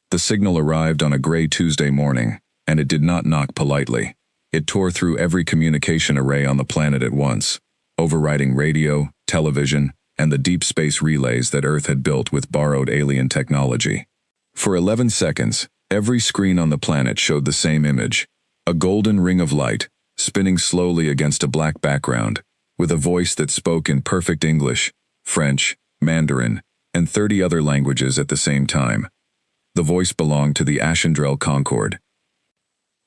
The signal arrived on a gray Tuesday morning, and it did not knock politely. It tore through every communication array on the planet at once, overriding radio, television, and the deep space relays that Earth had built with borrowed alien technology. For 11 seconds, every screen on the planet showed the same image, a golden ring of light, spinning slowly against a black background, with a voice that spoke in perfect English, French, Mandarin, and 30 other languages at the same time. The voice belonged to the Ashendrel Concord.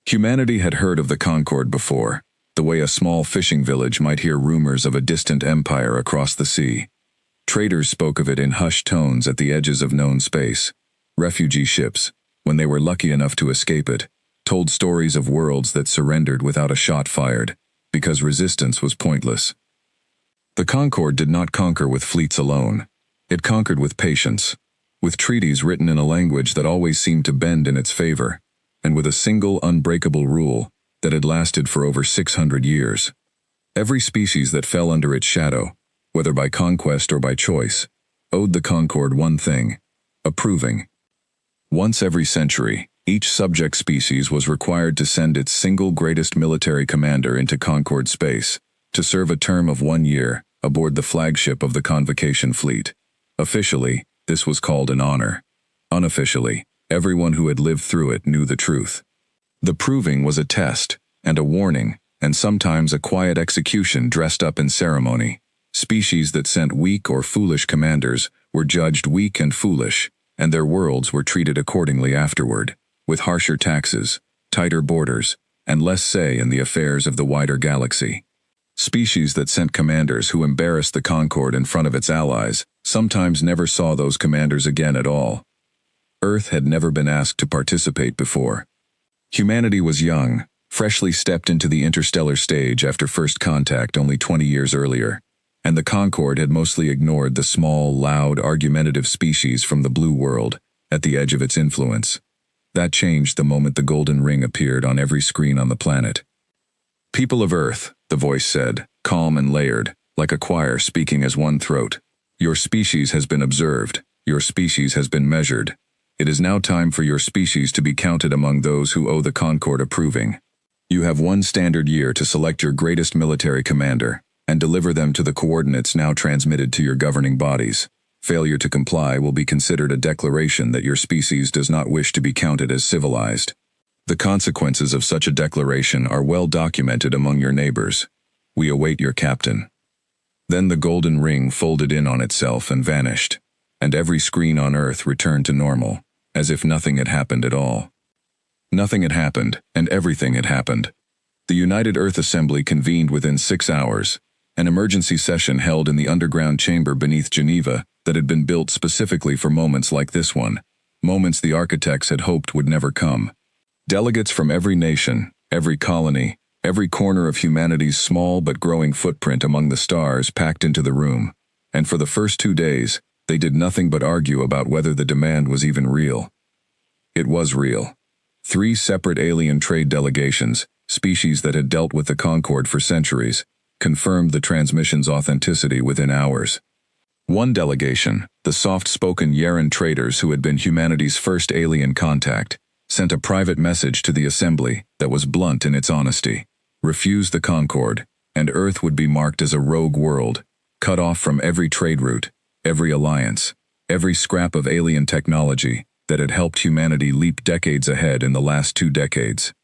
Humanity had heard of the Concord before, the way a small fishing village might hear rumors of a distant empire across the sea. Traders spoke of it in hushed tones at the edges of known space. Refugee ships, when they were lucky enough to escape it, told stories of worlds that surrendered without a shot fired, because resistance was pointless. The Concord did not conquer with fleets alone. It conquered with patience, with treaties written in a language that always seemed to bend in its favor, and with a single unbreakable rule that had lasted for over 600 years. Every species that fell under its shadow, whether by conquest or by choice, owed the Concord one thing: approving. Once every century, each subject species was required to send its single greatest military commander into Concord space, to serve a term of 1 year, aboard the flagship of the Convocation Fleet. Officially, this was called an honor. Unofficially, everyone who had lived through it knew the truth. The proving was a test, and a warning, and sometimes a quiet execution dressed up in ceremony. Species that sent weak or foolish commanders were judged weak and foolish, and their worlds were treated accordingly afterward, with harsher taxes, tighter borders, and less say in the affairs of the wider galaxy. Species that sent commanders who embarrassed the Concord in front of its allies sometimes never saw those commanders again at all. Earth had never been asked to participate before. Humanity was young, freshly stepped into the interstellar stage after first contact only 20 years earlier, and the Concord had mostly ignored the small, loud, argumentative species from the blue world at the edge of its influence. That changed the moment the golden ring appeared on every screen on the planet. "People of Earth," the voice said, calm and layered, like a choir speaking as one throat. "Your species has been observed. Your species has been measured. It is now time for your species to be counted among those who owe the Concord approving. You have 1 standard year to select your greatest military commander, and deliver them to the coordinates now transmitted to your governing bodies. Failure to comply will be considered a declaration that your species does not wish to be counted as civilized. The consequences of such a declaration are well documented among your neighbors. We await your captain." Then the golden ring folded in on itself and vanished, and every screen on Earth returned to normal, as if nothing had happened at all. Nothing had happened, and everything had happened. The United Earth Assembly convened within 6 hours, an emergency session held in the underground chamber beneath Geneva that had been built specifically for moments like this one, moments the architects had hoped would never come. Delegates from every nation, every colony, every corner of humanity's small but growing footprint among the stars packed into the room, and for the first 2 days, they did nothing but argue about whether the demand was even real. It was real. 3 separate alien trade delegations, species that had dealt with the Concord for centuries, confirmed the transmission's authenticity within hours. One delegation, the soft-spoken Yaren traders who had been humanity's first alien contact, sent a private message to the Assembly that was blunt in its honesty: refuse the Concord, and Earth would be marked as a rogue world, cut off from every trade route, every alliance, every scrap of alien technology that had helped humanity leap decades ahead in the last 2 decades.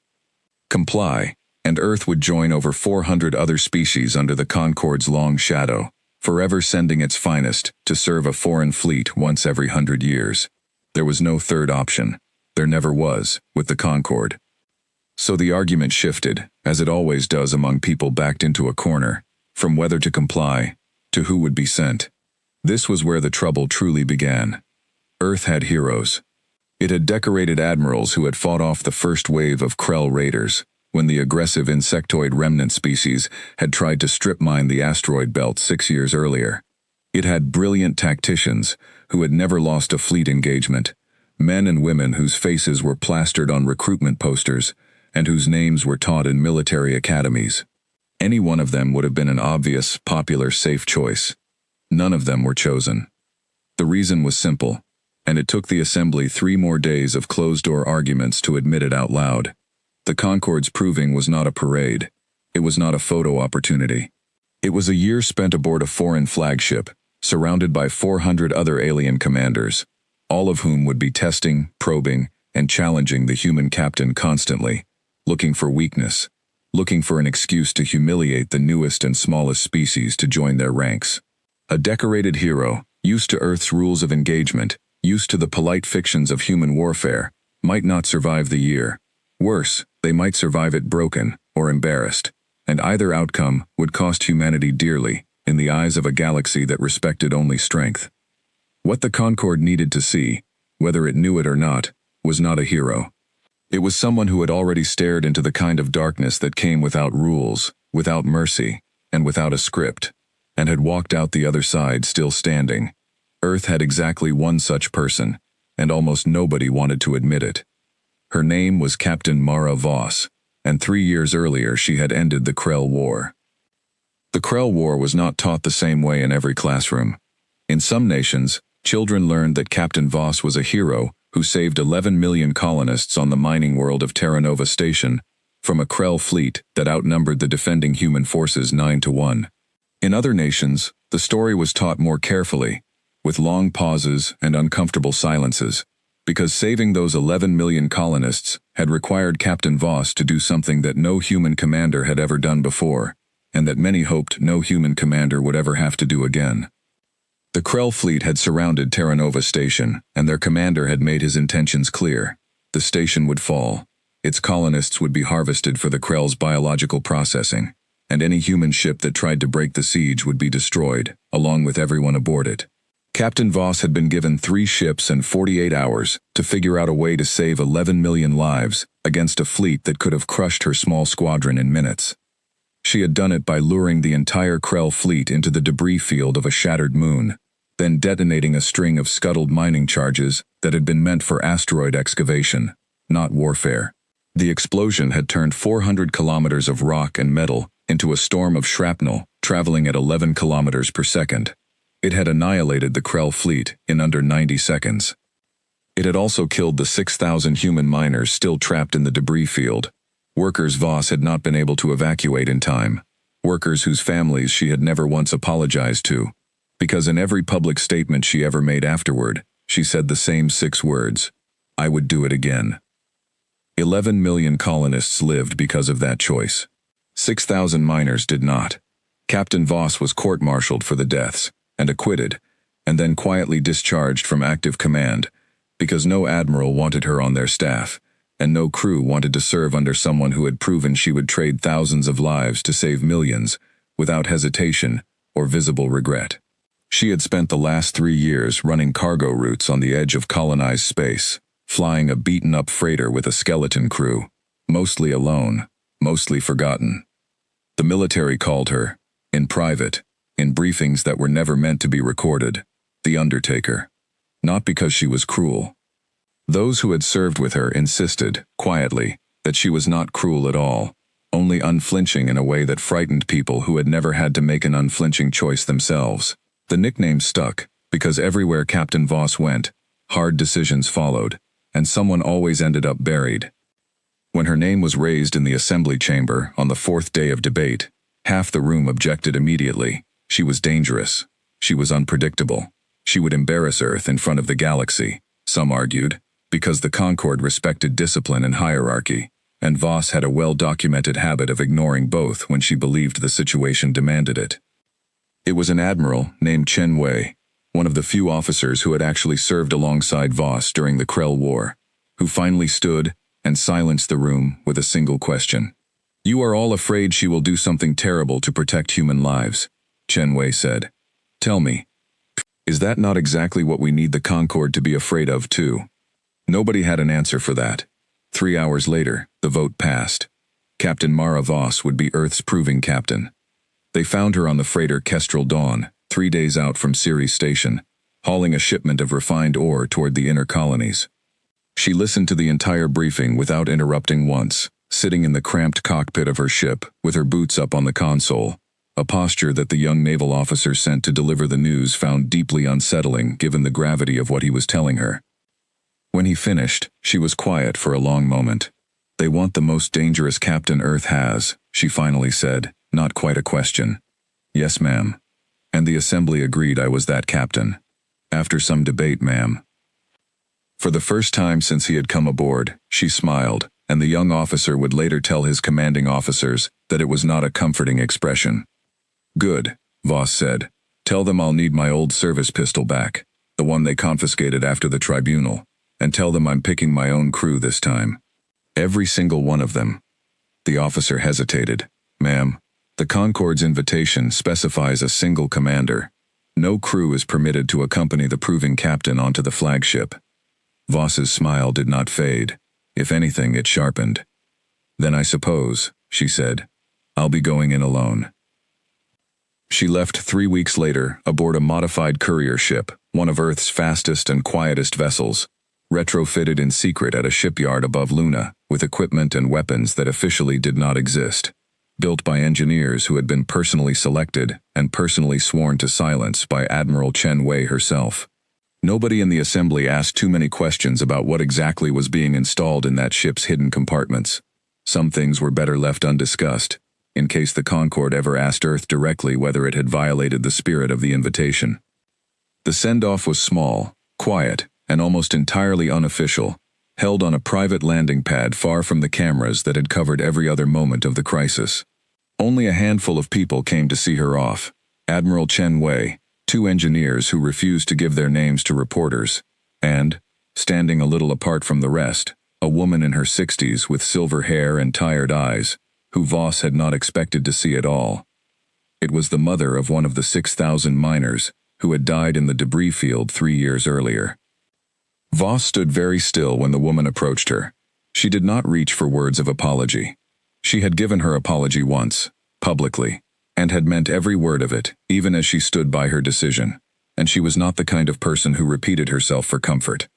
Comply, and Earth would join over 400 other species under the Concord's long shadow, forever sending its finest to serve a foreign fleet once every 100 years. There was no third option. There never was, with the Concord. So the argument shifted, as it always does among people backed into a corner, from whether to comply, to who would be sent. This was where the trouble truly began. Earth had heroes. It had decorated admirals who had fought off the first wave of Krell raiders, when the aggressive insectoid remnant species had tried to strip mine the asteroid belt 6 years earlier. It had brilliant tacticians who had never lost a fleet engagement, men and women whose faces were plastered on recruitment posters and whose names were taught in military academies. Any one of them would have been an obvious, popular, safe choice. None of them were chosen. The reason was simple. and it took the assembly 3 more days of closed-door arguments to admit it out loud. The Concorde's proving was not a parade. It was not a photo opportunity. It was a year spent aboard a foreign flagship, surrounded by 400 other alien commanders, all of whom would be testing, probing, and challenging the human captain constantly, looking for weakness, looking for an excuse to humiliate the newest and smallest species to join their ranks. A decorated hero, used to Earth's rules of engagement, used to the polite fictions of human warfare, might not survive the year. Worse, they might survive it broken or embarrassed, and either outcome would cost humanity dearly in the eyes of a galaxy that respected only strength. What the Concorde needed to see, whether it knew it or not, was not a hero. It was someone who had already stared into the kind of darkness that came without rules, without mercy, and without a script, and had walked out the other side still standing. Earth had exactly one such person, and almost nobody wanted to admit it. Her name was Captain Mara Voss, and 3 years earlier she had ended the Krell War. The Krell War was not taught the same way in every classroom. In some nations, children learned that Captain Voss was a hero who saved 11 million colonists on the mining world of Terra Nova Station from a Krell fleet that outnumbered the defending human forces 9-1. In other nations, the story was taught more carefully, with long pauses and uncomfortable silences, because saving those 11 million colonists had required Captain Voss to do something that no human commander had ever done before, and that many hoped no human commander would ever have to do again. The Krell fleet had surrounded Terra Nova Station, and their commander had made his intentions clear. The station would fall. Its colonists would be harvested for the Krell's biological processing, and any human ship that tried to break the siege would be destroyed, along with everyone aboard it. Captain Voss had been given 3 ships and 48 hours to figure out a way to save 11 million lives against a fleet that could have crushed her small squadron in minutes. She had done it by luring the entire Krell fleet into the debris field of a shattered moon, then detonating a string of scuttled mining charges that had been meant for asteroid excavation, not warfare. The explosion had turned 400 kilometers of rock and metal into a storm of shrapnel traveling at 11 kilometers per second. It had annihilated the Krell fleet in under 90 seconds. It had also killed the 6,000 human miners still trapped in the debris field, workers Voss had not been able to evacuate in time, workers whose families she had never once apologized to, because in every public statement she ever made afterward, she said the same 6 words: "I would do it again." 11 million colonists lived because of that choice. 6,000 miners did not. Captain Voss was court-martialed for the deaths, and acquitted, and then quietly discharged from active command, because no admiral wanted her on their staff, and no crew wanted to serve under someone who had proven she would trade thousands of lives to save millions, without hesitation or visible regret. She had spent the last 3 years running cargo routes on the edge of colonized space, flying a beaten-up freighter with a skeleton crew, mostly alone, mostly forgotten. The military called her, in private, in briefings that were never meant to be recorded, the Undertaker. Not because she was cruel. Those who had served with her insisted, quietly, that she was not cruel at all, only unflinching in a way that frightened people who had never had to make an unflinching choice themselves. The nickname stuck, because everywhere Captain Voss went, hard decisions followed, and someone always ended up buried. When her name was raised in the assembly chamber on the 4th day of debate, half the room objected immediately. She was dangerous. She was unpredictable. She would embarrass Earth in front of the galaxy, some argued, because the Concorde respected discipline and hierarchy, and Voss had a well-documented habit of ignoring both when she believed the situation demanded it. It was an admiral named Chen Wei, one of the few officers who had actually served alongside Voss during the Krell War, who finally stood and silenced the room with a single question. "You are all afraid she will do something terrible to protect human lives," Chen Wei said. "Tell me, is that not exactly what we need the Concorde to be afraid of too?" Nobody had an answer for that. 3 hours later, the vote passed. Captain Mara Voss would be Earth's proving captain. They found her on the freighter Kestrel Dawn, 3 days out from Ceres Station, hauling a shipment of refined ore toward the inner colonies. She listened to the entire briefing without interrupting once, sitting in the cramped cockpit of her ship with her boots up on the console, a posture that the young naval officer sent to deliver the news found deeply unsettling given the gravity of what he was telling her. When he finished, she was quiet for a long moment. "They want the most dangerous captain Earth has," she finally said, not quite a question. "Yes, ma'am." And the assembly agreed I was that captain. After some debate, ma'am. For the first time since he had come aboard, she smiled, and the young officer would later tell his commanding officers that it was not a comforting expression. "Good," Voss said. "Tell them I'll need my old service pistol back, the one they confiscated after the tribunal, and tell them I'm picking my own crew this time. Every single one of them." The officer hesitated. "Ma'am, the Concorde's invitation specifies a single commander. No crew is permitted to accompany the proving captain onto the flagship." Voss's smile did not fade. If anything, it sharpened. "Then I suppose," she said, "I'll be going in alone." She left 3 weeks later aboard a modified courier ship, one of Earth's fastest and quietest vessels, retrofitted in secret at a shipyard above Luna, with equipment and weapons that officially did not exist, built by engineers who had been personally selected and personally sworn to silence by Admiral Chen Wei herself. Nobody in the assembly asked too many questions about what exactly was being installed in that ship's hidden compartments. Some things were better left undiscussed, in case the Concorde ever asked Earth directly whether it had violated the spirit of the invitation. The send-off was small, quiet, and almost entirely unofficial, held on a private landing pad far from the cameras that had covered every other moment of the crisis. Only a handful of people came to see her off: Admiral Chen Wei, 2 engineers who refused to give their names to reporters, and, standing a little apart from the rest, a woman in her 60s with silver hair and tired eyes, who Voss had not expected to see at all. It was the mother of one of the 6,000 miners who had died in the debris field 3 years earlier. Voss stood very still when the woman approached her. She did not reach for words of apology. She had given her apology once, publicly, and had meant every word of it, even as she stood by her decision, and she was not the kind of person who repeated herself for comfort.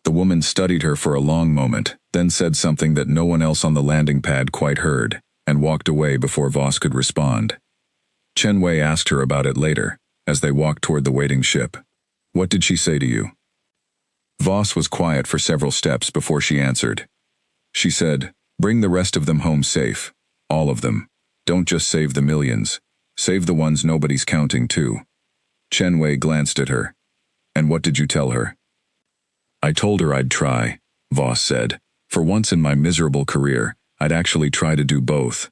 The woman studied her for a long moment, then said something that no one else on the landing pad quite heard, and walked away before Voss could respond. Chen Wei asked her about it later, as they walked toward the waiting ship. "What did she say to you?" Voss was quiet for several steps before she answered. She said, "Bring the rest of them home safe. All of them. Don't just save the millions. Save the ones nobody's counting too." Chen Wei glanced at her. "And what did you tell her?" "I told her I'd try," Voss said. "For once in my miserable career, I'd actually try to do both."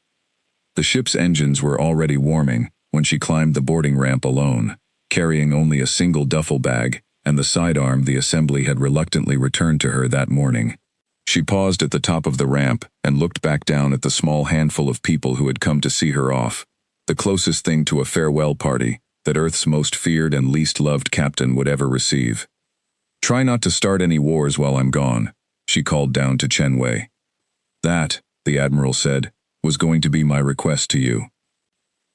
The ship's engines were already warming when she climbed the boarding ramp alone, carrying only a single duffel bag and the sidearm the assembly had reluctantly returned to her that morning. She paused at the top of the ramp and looked back down at the small handful of people who had come to see her off, the closest thing to a farewell party that Earth's most feared and least loved captain would ever receive. "Try not to start any wars while I'm gone," she called down to Chen Wei. "That," the Admiral said, "was going to be my request to you."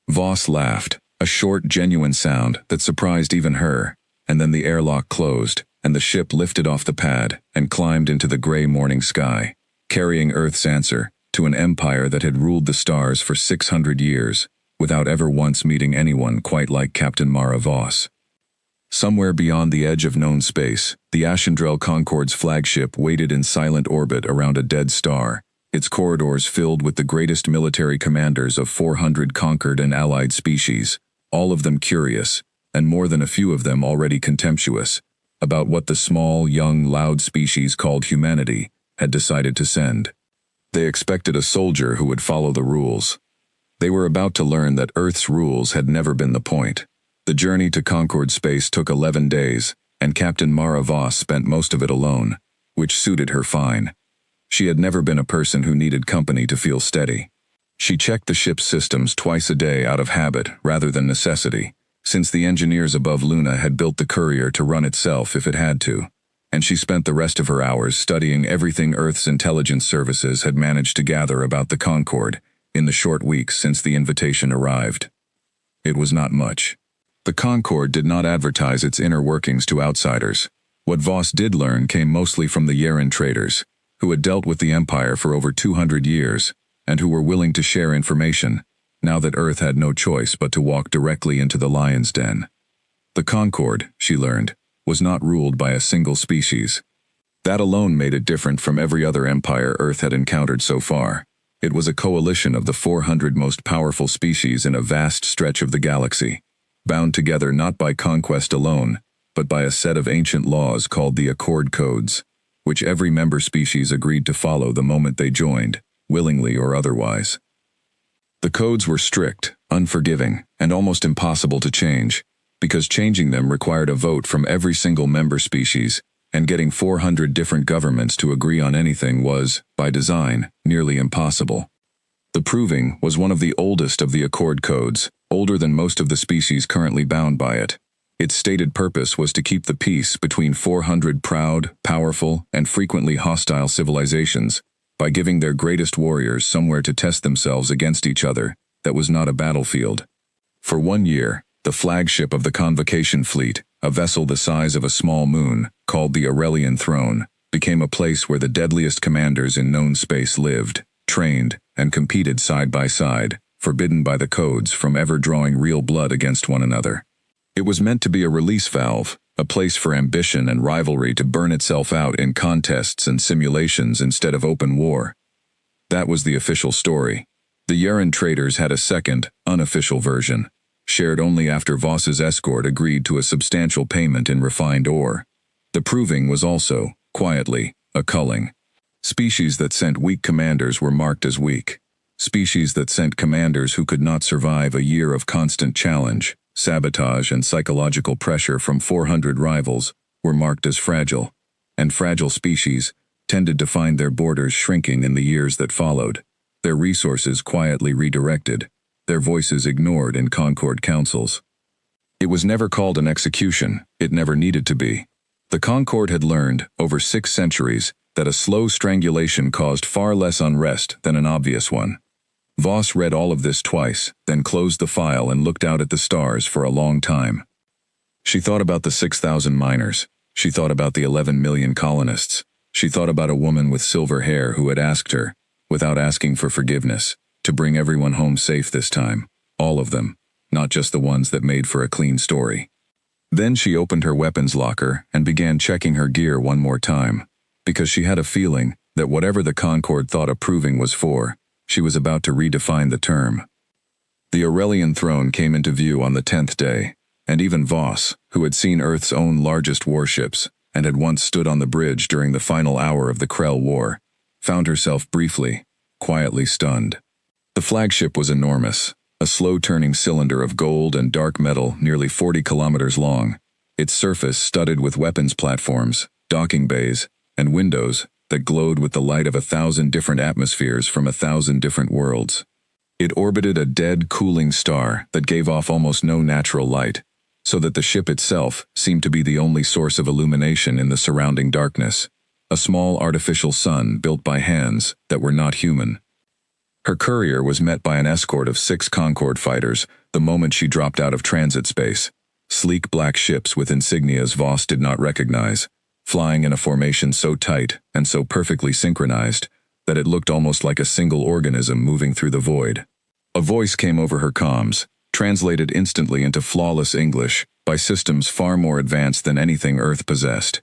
Voss laughed, a short, genuine sound that surprised even her, and then the airlock closed, and the ship lifted off the pad and climbed into the gray morning sky, carrying Earth's answer to an empire that had ruled the stars for 600 years, without ever once meeting anyone quite like Captain Mara Voss. Somewhere beyond the edge of known space, the Ashendrel Concorde's flagship waited in silent orbit around a dead star, its corridors filled with the greatest military commanders of 400 conquered and allied species, all of them curious, and more than a few of them already contemptuous, about what the small, young, loud species called humanity had decided to send. They expected a soldier who would follow the rules. They were about to learn that Earth's rules had never been the point. The journey to Concorde space took 11 days, and Captain Mara Voss spent most of it alone, which suited her fine. She had never been a person who needed company to feel steady. She checked the ship's systems twice a day out of habit rather than necessity, since the engineers above Luna had built the courier to run itself if it had to, and she spent the rest of her hours studying everything Earth's intelligence services had managed to gather about the Concorde in the short weeks since the invitation arrived. It was not much. The Concorde did not advertise its inner workings to outsiders. What Voss did learn came mostly from the Yeren traders, who had dealt with the Empire for over 200 years, and who were willing to share information, now that Earth had no choice but to walk directly into the lion's den. The Concord, she learned, was not ruled by a single species. That alone made it different from every other empire Earth had encountered so far. It was a coalition of the 400 most powerful species in a vast stretch of the galaxy, bound together not by conquest alone, but by a set of ancient laws called the Accord Codes, which every member species agreed to follow the moment they joined, willingly or otherwise. The codes were strict, unforgiving, and almost impossible to change, because changing them required a vote from every single member species, and getting 400 different governments to agree on anything was, by design, nearly impossible. The Proving was one of the oldest of the Accord Codes, older than most of the species currently bound by it. Its stated purpose was to keep the peace between 400 proud, powerful, and frequently hostile civilizations by giving their greatest warriors somewhere to test themselves against each other that was not a battlefield. For 1 year, the flagship of the Convocation Fleet, a vessel the size of a small moon, called the Aurelian Throne, became a place where the deadliest commanders in known space lived, trained, and competed side by side, forbidden by the codes from ever drawing real blood against one another. It was meant to be a release valve, a place for ambition and rivalry to burn itself out in contests and simulations instead of open war. That was the official story. The Yeren traders had a second, unofficial version, shared only after Voss's escort agreed to a substantial payment in refined ore. The Proving was also, quietly, a culling. Species that sent weak commanders were marked as weak. Species that sent commanders who could not survive a year of constant challenge, sabotage, and psychological pressure from 400 rivals were marked as fragile, and fragile species tended to find their borders shrinking in the years that followed, their resources quietly redirected, their voices ignored in Concord councils. It was never called an execution, it never needed to be. The Concord had learned, over 6 centuries, that a slow strangulation caused far less unrest than an obvious one. Voss read all of this twice, then closed the file and looked out at the stars for a long time. She thought about the 6,000 miners. She thought about the 11 million colonists. She thought about a woman with silver hair who had asked her, without asking for forgiveness, to bring everyone home safe this time. All of them, not just the ones that made for a clean story. Then she opened her weapons locker and began checking her gear one more time, because she had a feeling that whatever the Concord thought a Proving was for, she was about to redefine the term. The Aurelian Throne came into view on the 10th day, and even Voss, who had seen Earth's own largest warships and had once stood on the bridge during the final hour of the Krell War, found herself briefly, quietly stunned. The flagship was enormous, a slow-turning cylinder of gold and dark metal nearly 40 kilometers long, its surface studded with weapons platforms, docking bays, and windows that glowed with the light of 1,000 different atmospheres from 1,000 different worlds. It orbited a dead, cooling star that gave off almost no natural light, so that the ship itself seemed to be the only source of illumination in the surrounding darkness, a small artificial sun built by hands that were not human. Her courier was met by an escort of 6 Concord fighters the moment she dropped out of transit space, sleek black ships with insignias Voss did not recognize, flying in a formation so tight and so perfectly synchronized that it looked almost like a single organism moving through the void. A voice came over her comms, translated instantly into flawless English by systems far more advanced than anything Earth possessed.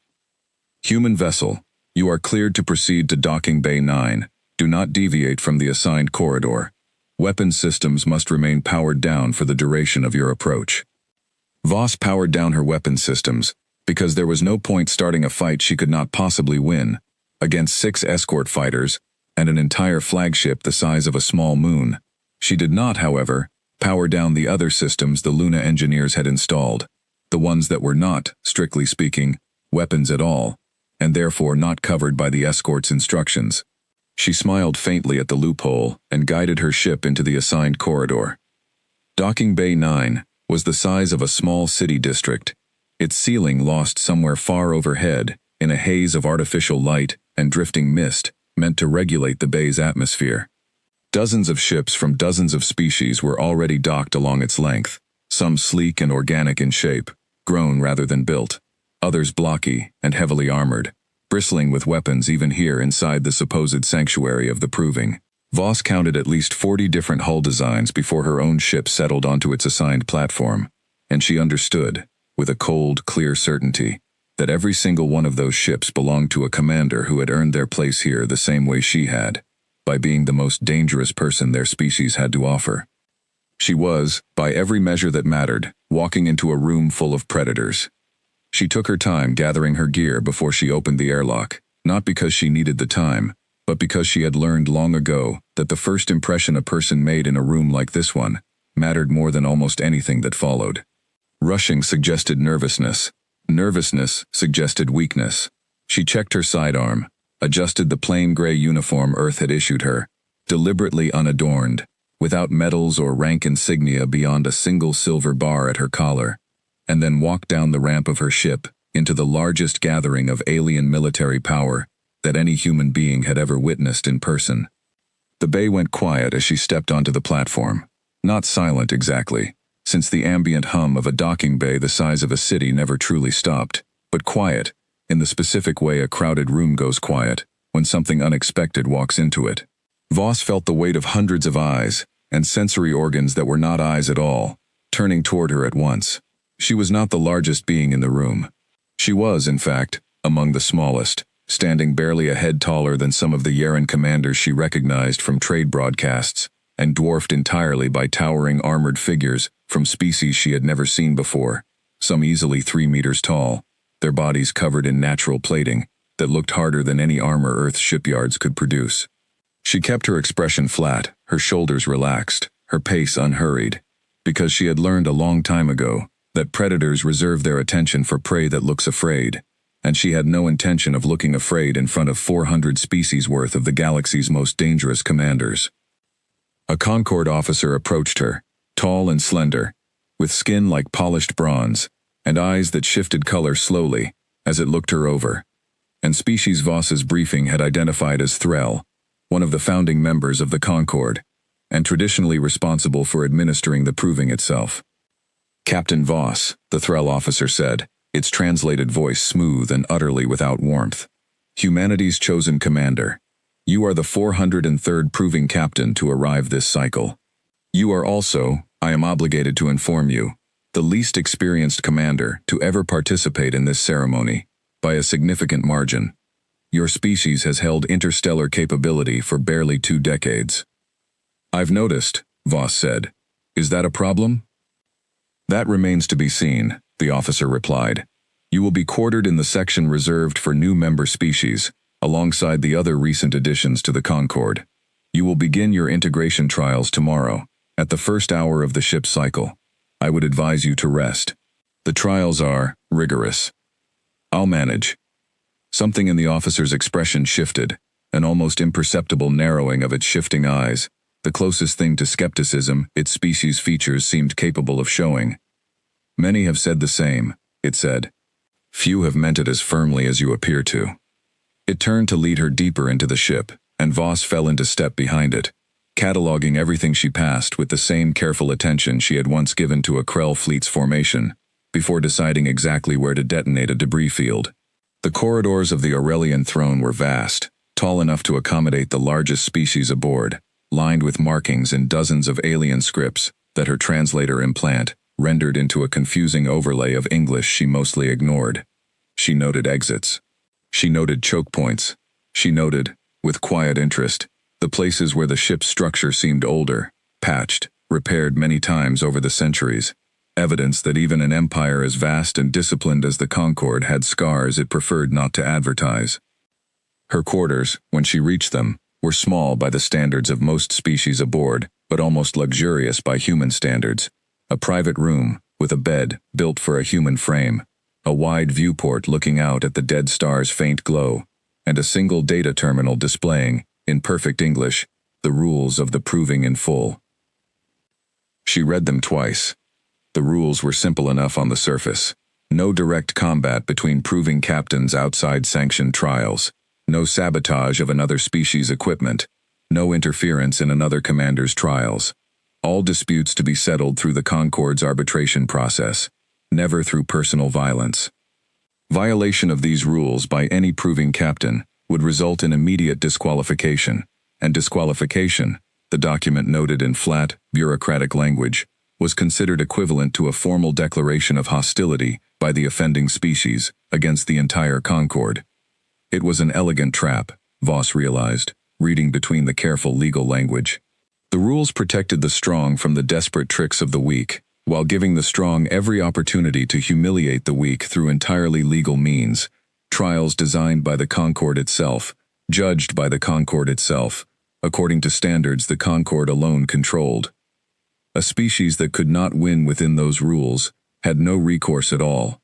Human vessel, you are cleared to proceed to Docking Bay 9. Do not deviate from the assigned corridor. Weapons systems must remain powered down for the duration of your approach. Voss powered down her weapons systems, because there was no point starting a fight she could not possibly win, against 6 escort fighters and an entire flagship the size of a small moon. She did not, however, power down the other systems the Luna engineers had installed, the ones that were not, strictly speaking, weapons at all, and therefore not covered by the escort's instructions. She smiled faintly at the loophole and guided her ship into the assigned corridor. Docking Bay 9 was the size of a small city district, its ceiling lost somewhere far overhead in a haze of artificial light and drifting mist meant to regulate the bay's atmosphere. Dozens of ships from dozens of species were already docked along its length, some sleek and organic in shape, grown rather than built, others blocky and heavily armored, bristling with weapons even here inside the supposed sanctuary of the Proving. Voss counted at least 40 different hull designs before her own ship settled onto its assigned platform, and she understood, with a cold, clear certainty, that every single one of those ships belonged to a commander who had earned their place here the same way she had, by being the most dangerous person their species had to offer. She was, by every measure that mattered, walking into a room full of predators. She took her time gathering her gear before she opened the airlock, not because she needed the time, but because she had learned long ago that the first impression a person made in a room like this one mattered more than almost anything that followed. Rushing suggested nervousness. Nervousness suggested weakness. She checked her sidearm, adjusted the plain gray uniform Earth had issued her, deliberately unadorned, without medals or rank insignia beyond a single silver bar at her collar, and then walked down the ramp of her ship into the largest gathering of alien military power that any human being had ever witnessed in person. The bay went quiet as she stepped onto the platform. Not silent exactly, since the ambient hum of a docking bay the size of a city never truly stopped, but quiet, in the specific way a crowded room goes quiet when something unexpected walks into it. Voss felt the weight of hundreds of eyes, and sensory organs that were not eyes at all, turning toward her at once. She was not the largest being in the room. She was, in fact, among the smallest, standing barely a head taller than some of the Yaren commanders she recognized from trade broadcasts, and dwarfed entirely by towering armored figures from species she had never seen before, some easily 3 meters tall, their bodies covered in natural plating that looked harder than any armor Earth's shipyards could produce. She kept her expression flat, her shoulders relaxed, her pace unhurried, because she had learned a long time ago that predators reserve their attention for prey that looks afraid, and she had no intention of looking afraid in front of 400 species worth of the galaxy's most dangerous commanders. A Concord officer approached her, tall and slender, with skin like polished bronze, and eyes that shifted color slowly as it looked her over, and species Voss's briefing had identified as Threll, one of the founding members of the Concord, and traditionally responsible for administering the proving itself. "Captain Voss," the Threll officer said, its translated voice smooth and utterly without warmth. "Humanity's chosen commander. You are the 403rd proving captain to arrive this cycle. You are also, I am obligated to inform you, the least experienced commander to ever participate in this ceremony, by a significant margin. Your species has held interstellar capability for barely 2 decades. "I've noticed," Voss said. "Is that a problem?" "That remains to be seen," the officer replied. "You will be quartered in the section reserved for new member species, alongside the other recent additions to the Concord. You will begin your integration trials tomorrow, at the first hour of the ship's cycle. I would advise you to rest. The trials are rigorous." "I'll manage." Something in the officer's expression shifted, an almost imperceptible narrowing of its shifting eyes, the closest thing to skepticism its species' features seemed capable of showing. "Many have said the same," it said. "Few have meant it as firmly as you appear to." It turned to lead her deeper into the ship, and Voss fell into step behind it, cataloging everything she passed with the same careful attention she had once given to a Krell fleet's formation, before deciding exactly where to detonate a debris field. The corridors of the Aurelian throne were vast, tall enough to accommodate the largest species aboard, lined with markings in dozens of alien scripts that her translator implant rendered into a confusing overlay of English she mostly ignored. She noted exits. She noted choke points. She noted, with quiet interest, the places where the ship's structure seemed older, patched, repaired many times over the centuries, evidence that even an empire as vast and disciplined as the Concord had scars it preferred not to advertise. Her quarters, when she reached them, were small by the standards of most species aboard, but almost luxurious by human standards. A private room, with a bed built for a human frame, a wide viewport looking out at the dead star's faint glow, and a single data terminal displaying, in perfect English, the rules of the proving in full. She read them twice. The rules were simple enough on the surface. No direct combat between proving captains outside sanctioned trials, no sabotage of another species' equipment, no interference in another commander's trials. All disputes to be settled through the Concord's arbitration process, never through personal violence. Violation of these rules by any proving captain would result in immediate disqualification, and disqualification, the document noted in flat, bureaucratic language, was considered equivalent to a formal declaration of hostility by the offending species against the entire Concord. It was an elegant trap, Voss realized, reading between the careful legal language. The rules protected the strong from the desperate tricks of the weak, while giving the strong every opportunity to humiliate the weak through entirely legal means, trials designed by the Concord itself, judged by the Concord itself, according to standards the Concord alone controlled. A species that could not win within those rules had no recourse at all.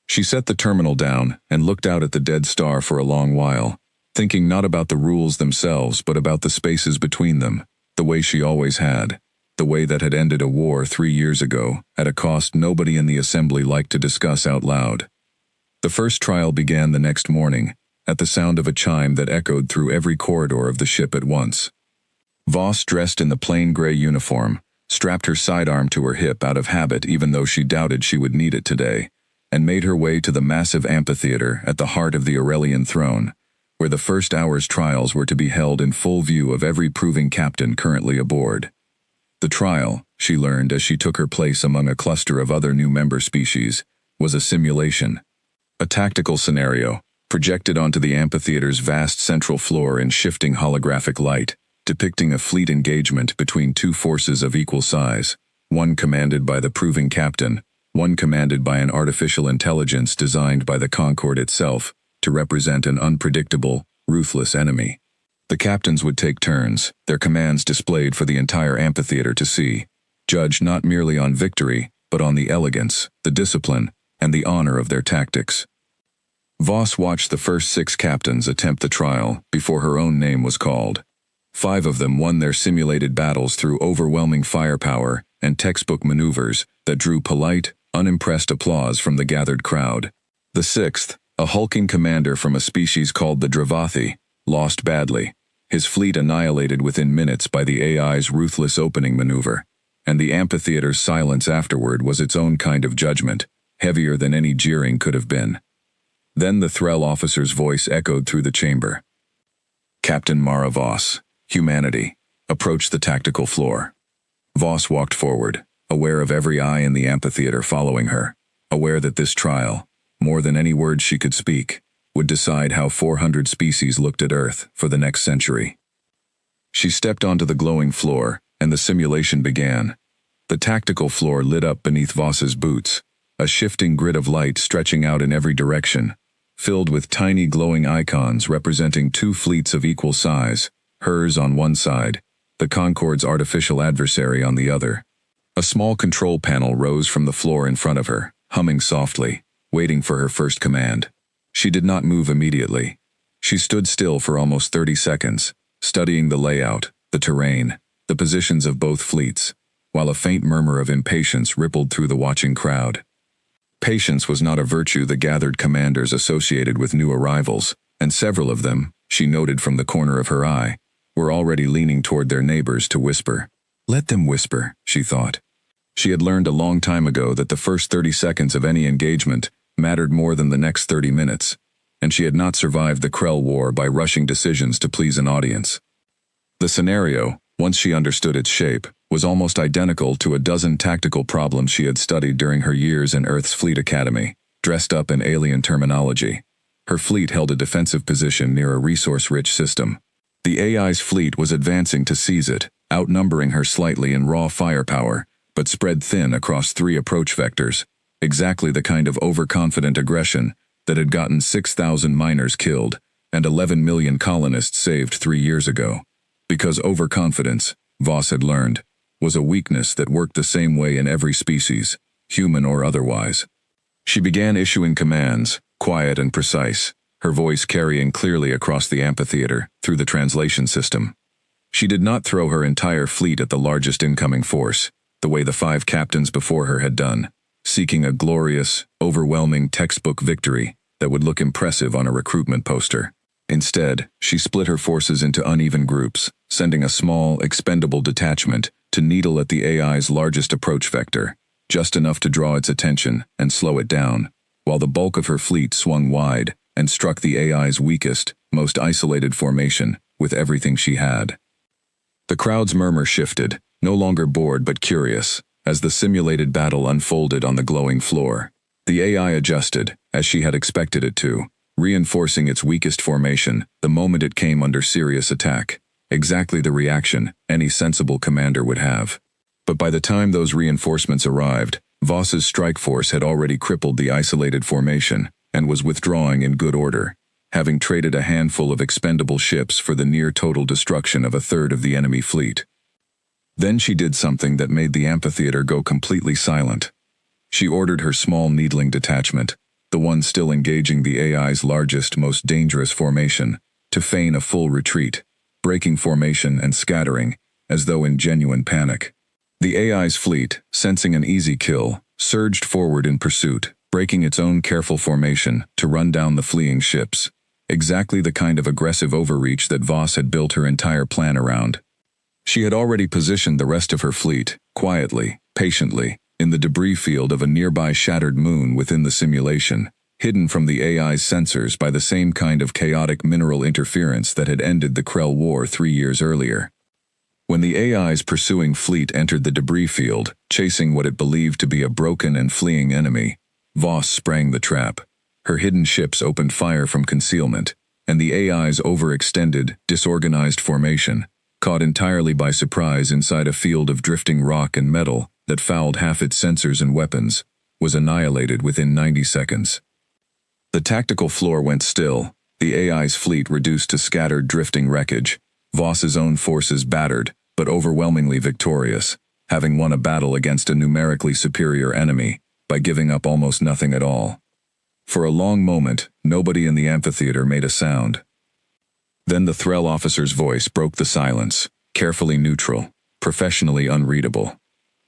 She set the terminal down and looked out at the dead star for a long while, thinking not about the rules themselves but about the spaces between them, the way she always had, the way that had ended a war 3 years ago at a cost nobody in the assembly liked to discuss out loud. The first trial began the next morning, at the sound of a chime that echoed through every corridor of the ship at once. Voss, dressed in the plain gray uniform, strapped her sidearm to her hip out of habit even though she doubted she would need it today, and made her way to the massive amphitheater at the heart of the Aurelian throne, where the first hour's trials were to be held in full view of every proving captain currently aboard. The trial, she learned as she took her place among a cluster of other new member species, was a simulation. A tactical scenario, projected onto the amphitheater's vast central floor in shifting holographic light, depicting a fleet engagement between two forces of equal size, one commanded by the proving captain, one commanded by an artificial intelligence designed by the Concord itself to represent an unpredictable, ruthless enemy. The captains would take turns, their commands displayed for the entire amphitheater to see, judged not merely on victory, but on the elegance, the discipline, and the honor of their tactics. Voss watched the first 6 captains attempt the trial before her own name was called. 5 of them won their simulated battles through overwhelming firepower and textbook maneuvers that drew polite, unimpressed applause from the gathered crowd. The 6th, a hulking commander from a species called the Dravathi, lost badly, his fleet annihilated within minutes by the AI's ruthless opening maneuver, and the amphitheater's silence afterward was its own kind of judgment, heavier than any jeering could have been. Then the Threll officer's voice echoed through the chamber. Captain Mara Voss, Humanity, approached the tactical floor. Voss walked forward, aware of every eye in the amphitheater following her, aware that this trial, more than any words she could speak, would decide how 400 species looked at Earth for the next century. She stepped onto the glowing floor, and the simulation began. The tactical floor lit up beneath Voss's boots, a shifting grid of light stretching out in every direction, filled with tiny glowing icons representing 2 fleets of equal size, hers on one side, the Concord's artificial adversary on the other. A small control panel rose from the floor in front of her, humming softly, waiting for her first command. She did not move immediately. She stood still for almost 30 seconds, studying the layout, the terrain, the positions of both fleets, while a faint murmur of impatience rippled through the watching crowd. Patience was not a virtue the gathered commanders associated with new arrivals, and several of them, she noted from the corner of her eye, were already leaning toward their neighbors to whisper. Let them whisper, she thought. She had learned a long time ago that the first 30 seconds of any engagement mattered more than the next 30 minutes, and she had not survived the Krell War by rushing decisions to please an audience. The scenario, once she understood its shape, was almost identical to a dozen tactical problems she had studied during her years in Earth's Fleet Academy, dressed up in alien terminology. Her fleet held a defensive position near a resource-rich system. The AI's fleet was advancing to seize it, outnumbering her slightly in raw firepower, but spread thin across 3 approach vectors, exactly the kind of overconfident aggression that had gotten 6,000 miners killed and 11 million colonists saved 3 years ago. Because overconfidence, Voss had learned, was a weakness that worked the same way in every species, human or otherwise. She began issuing commands, quiet and precise, her voice carrying clearly across the amphitheater through the translation system. She did not throw her entire fleet at the largest incoming force, the way the 5 captains before her had done, seeking a glorious, overwhelming textbook victory that would look impressive on a recruitment poster. Instead, she split her forces into uneven groups, sending a small, expendable detachment to needle at the AI's largest approach vector, just enough to draw its attention and slow it down, while the bulk of her fleet swung wide and struck the AI's weakest, most isolated formation with everything she had. The crowd's murmur shifted, no longer bored but curious, as the simulated battle unfolded on the glowing floor. The AI adjusted, as she had expected it to, reinforcing its weakest formation the moment it came under serious attack, exactly the reaction any sensible commander would have. But by the time those reinforcements arrived, Voss's strike force had already crippled the isolated formation and was withdrawing in good order, having traded a handful of expendable ships for the near-total destruction of a third of the enemy fleet. Then she did something that made the amphitheater go completely silent. She ordered her small needling detachment, the one still engaging the AI's largest, most dangerous formation, to feign a full retreat, breaking formation and scattering, as though in genuine panic. The AI's fleet, sensing an easy kill, surged forward in pursuit, breaking its own careful formation to run down the fleeing ships, exactly the kind of aggressive overreach that Voss had built her entire plan around. She had already positioned the rest of her fleet, quietly, patiently, in the debris field of a nearby shattered moon within the simulation, hidden from the AI's sensors by the same kind of chaotic mineral interference that had ended the Krell War 3 years earlier. When the AI's pursuing fleet entered the debris field, chasing what it believed to be a broken and fleeing enemy, Voss sprang the trap. Her hidden ships opened fire from concealment, and the AI's overextended, disorganized formation, caught entirely by surprise inside a field of drifting rock and metal that fouled half its sensors and weapons, was annihilated within 90 seconds. The tactical floor went still, the AI's fleet reduced to scattered drifting wreckage, Voss's own forces battered, but overwhelmingly victorious, having won a battle against a numerically superior enemy by giving up almost nothing at all. For a long moment, nobody in the amphitheater made a sound. Then the Threll officer's voice broke the silence, carefully neutral, professionally unreadable.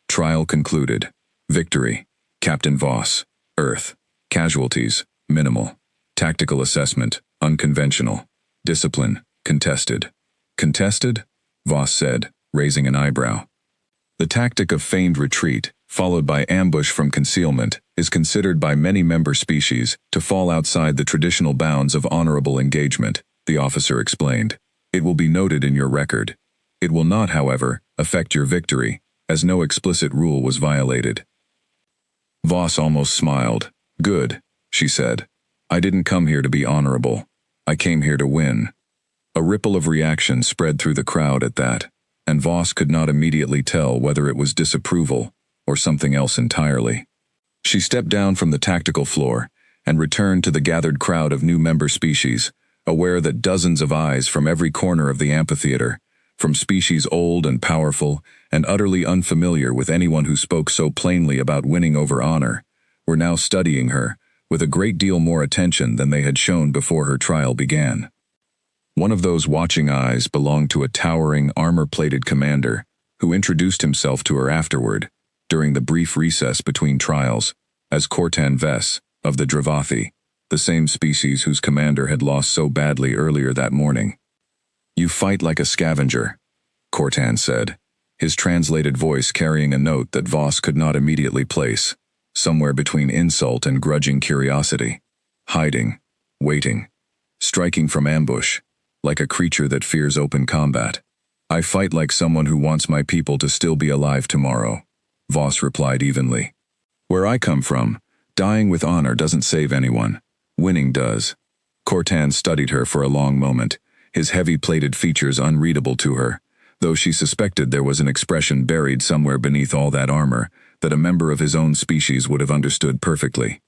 Trial concluded. Victory. Captain Voss. Earth. Casualties. Minimal. Tactical assessment. Unconventional. Discipline. Contested. Contested? Voss said, raising an eyebrow. The tactic of feigned retreat, followed by ambush from concealment, is considered by many member species to fall outside the traditional bounds of honorable engagement, the officer explained. It will be noted in your record. It will not, however, affect your victory, as no explicit rule was violated. Voss almost smiled. Good, she said. I didn't come here to be honorable. I came here to win. A ripple of reaction spread through the crowd at that, and Voss could not immediately tell whether it was disapproval or something else entirely. She stepped down from the tactical floor and returned to the gathered crowd of new member species, aware that dozens of eyes from every corner of the amphitheater, from species old and powerful and utterly unfamiliar with anyone who spoke so plainly about winning over honor, were now studying her with a great deal more attention than they had shown before her trial began. One of those watching eyes belonged to a towering, armor-plated commander who introduced himself to her afterward, during the brief recess between trials, as Cortan Vess, of the Dravathi, the same species whose commander had lost so badly earlier that morning. You fight like a scavenger, Cortan said, his translated voice carrying a note that Voss could not immediately place, somewhere between insult and grudging curiosity. Hiding, waiting, striking from ambush, like a creature that fears open combat. I fight like someone who wants my people to still be alive tomorrow, Voss replied evenly. Where I come from, dying with honor doesn't save anyone. Winning does. Cortan studied her for a long moment, his heavy-plated features unreadable to her, though she suspected there was an expression buried somewhere beneath all that armor that a member of his own species would have understood perfectly.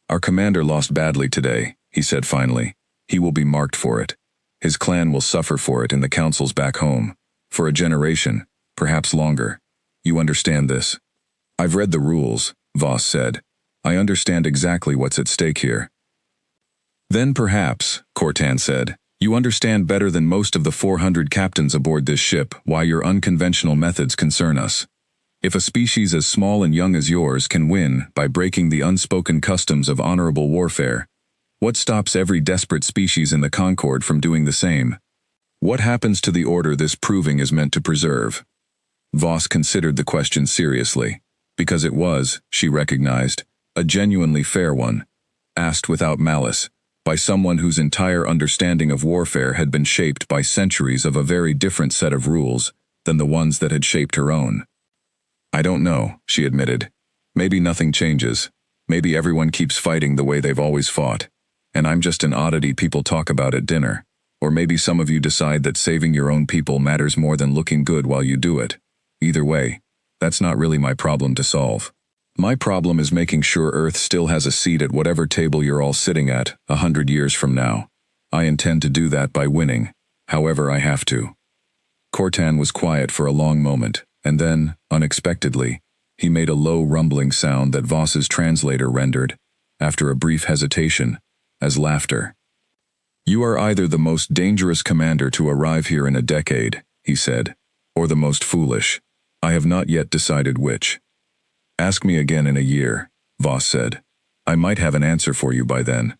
Our commander lost badly today, he said finally. He will be marked for it. His clan will suffer for it in the councils back home, for a generation, perhaps longer. You understand this? I've read the rules, Voss said. I understand exactly what's at stake here. Then perhaps, Cortan said, you understand better than most of the 400 captains aboard this ship why your unconventional methods concern us. If a species as small and young as yours can win by breaking the unspoken customs of honorable warfare, what stops every desperate species in the Concord from doing the same? What happens to the order this proving is meant to preserve? Voss considered the question seriously, because it was, she recognized, a genuinely fair one, asked without malice, by someone whose entire understanding of warfare had been shaped by centuries of a very different set of rules than the ones that had shaped her own. "I don't know," she admitted. "Maybe nothing changes. Maybe everyone keeps fighting the way they've always fought, and I'm just an oddity people talk about at dinner. Or maybe some of you decide that saving your own people matters more than looking good while you do it. Either way, that's not really my problem to solve. My problem is making sure Earth still has a seat at whatever table you're all sitting at 100 years from now. I intend to do that by winning, however I have to." Cortan was quiet for a long moment, and then, unexpectedly, he made a low rumbling sound that Voss's translator rendered, after a brief hesitation, as laughter. "You are either the most dangerous commander to arrive here in a decade," he said, "or the most foolish. I have not yet decided which." "Ask me again in a year," Voss said. "I might have an answer for you by then."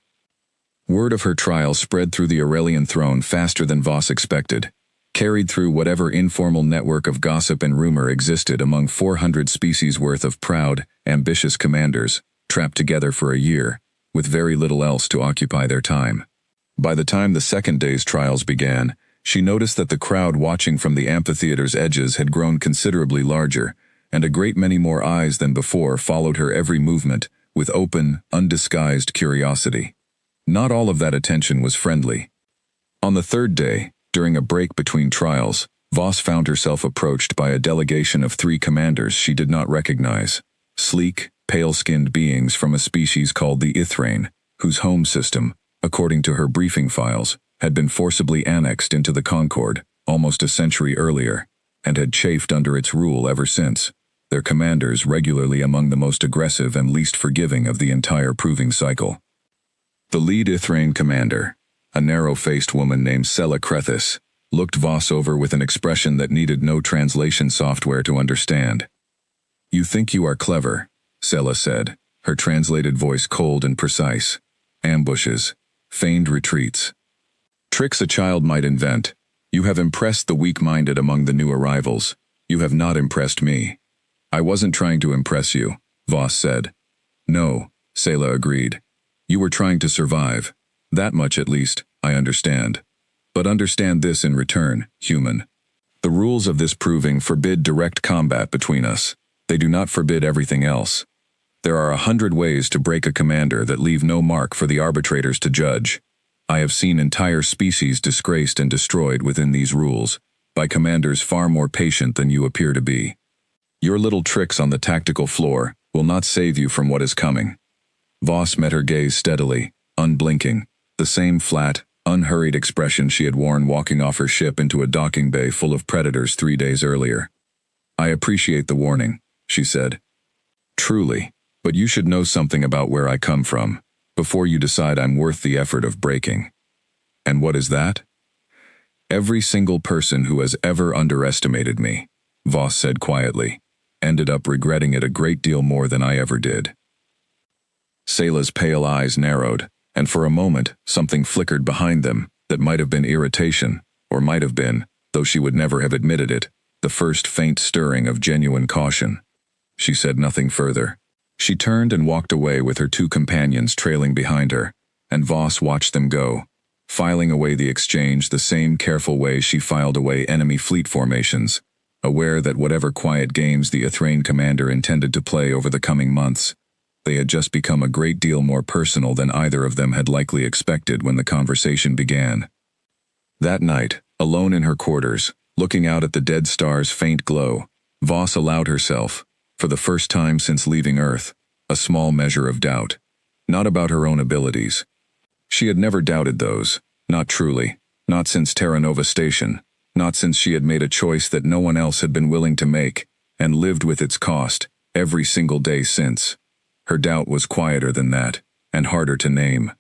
Word of her trial spread through the Aurelian throne faster than Voss expected, carried through whatever informal network of gossip and rumor existed among 400 species worth of proud, ambitious commanders, trapped together for a year, with very little else to occupy their time. By the time the second day's trials began, she noticed that the crowd watching from the amphitheater's edges had grown considerably larger, and a great many more eyes than before followed her every movement with open, undisguised curiosity. Not all of that attention was friendly. On the third day, during a break between trials, Voss found herself approached by a delegation of 3 commanders she did not recognize. Sleek, pale-skinned beings from a species called the Ithrain, whose home system, according to her briefing files, had been forcibly annexed into the Concord almost a century earlier, and had chafed under its rule ever since, their commanders regularly among the most aggressive and least forgiving of the entire proving cycle. The lead Ithrain commander, a narrow-faced woman named Sela Krethis, looked Voss over with an expression that needed no translation software to understand. "You think you are clever," Sela said, her translated voice cold and precise. "Ambushes, feigned retreats. Tricks a child might invent. You have impressed the weak-minded among the new arrivals. You have not impressed me." "I wasn't trying to impress you," Voss said. "No," Sela agreed. "You were trying to survive. That much, at least, I understand. But understand this in return, human. The rules of this proving forbid direct combat between us. They do not forbid everything else. There are 100 ways to break a commander that leave no mark for the arbitrators to judge. I have seen entire species disgraced and destroyed within these rules, by commanders far more patient than you appear to be. Your little tricks on the tactical floor will not save you from what is coming." Voss met her gaze steadily, unblinking, the same flat, unhurried expression she had worn walking off her ship into a docking bay full of predators 3 days earlier. "I appreciate the warning," she said. "Truly, but you should know something about where I come from, before you decide I'm worth the effort of breaking." "And what is that?" "Every single person who has ever underestimated me," Voss said quietly, "ended up regretting it a great deal more than I ever did." Sela's pale eyes narrowed, and for a moment something flickered behind them that might have been irritation, or might have been, though she would never have admitted it, the first faint stirring of genuine caution. She said nothing further. She turned and walked away with her 2 companions trailing behind her, and Voss watched them go, filing away the exchange the same careful way she filed away enemy fleet formations, aware that whatever quiet games the Ithrain commander intended to play over the coming months, they had just become a great deal more personal than either of them had likely expected when the conversation began. That night, alone in her quarters, looking out at the dead star's faint glow, Voss allowed herself, for the first time since leaving Earth, a small measure of doubt. Not about her own abilities. She had never doubted those, not truly, not since Terra Nova Station, not since she had made a choice that no one else had been willing to make, and lived with its cost, every single day since. Her doubt was quieter than that, and harder to name.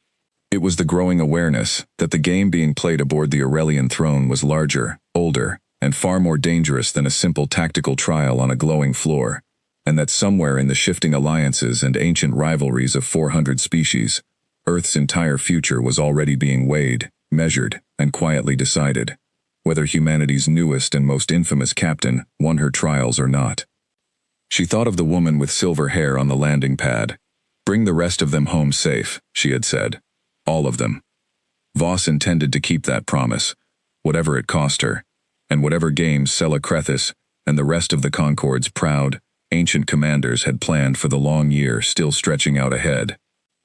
It was the growing awareness that the game being played aboard the Aurelian throne was larger, older, and far more dangerous than a simple tactical trial on a glowing floor, and that somewhere in the shifting alliances and ancient rivalries of 400 species, Earth's entire future was already being weighed, measured, and quietly decided, whether humanity's newest and most infamous captain won her trials or not. She thought of the woman with silver hair on the landing pad. "Bring the rest of them home safe," she had said. All of them. Voss intended to keep that promise, whatever it cost her, and whatever games Sela Crethis and the rest of the Concord's proud, ancient commanders had planned for the long year still stretching out ahead.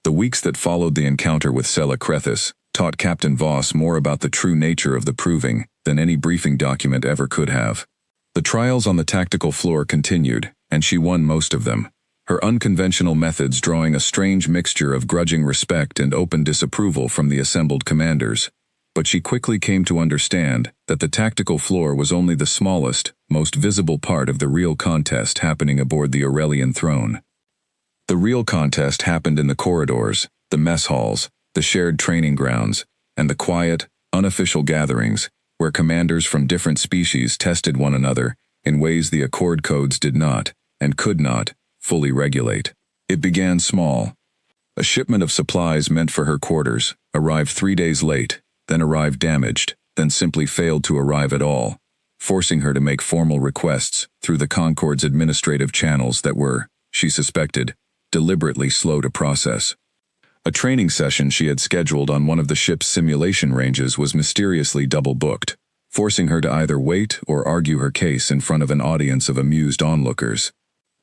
The weeks that followed the encounter with Sela Crethis taught Captain Voss more about the true nature of the proving than any briefing document ever could have. The trials on the tactical floor continued, and she won most of them, her unconventional methods drawing a strange mixture of grudging respect and open disapproval from the assembled commanders. But she quickly came to understand that the tactical floor was only the smallest, most visible part of the real contest happening aboard the Aurelian throne. The real contest happened in the corridors, the mess halls, the shared training grounds, and the quiet, unofficial gatherings where commanders from different species tested one another in ways the Accord codes did not, and could not, fully regulate. It began small. A shipment of supplies meant for her quarters arrived 3 days late, then arrived damaged, then simply failed to arrive at all, forcing her to make formal requests through the Concord's administrative channels that were, she suspected, deliberately slow to process. A training session she had scheduled on one of the ship's simulation ranges was mysteriously double-booked, forcing her to either wait or argue her case in front of an audience of amused onlookers.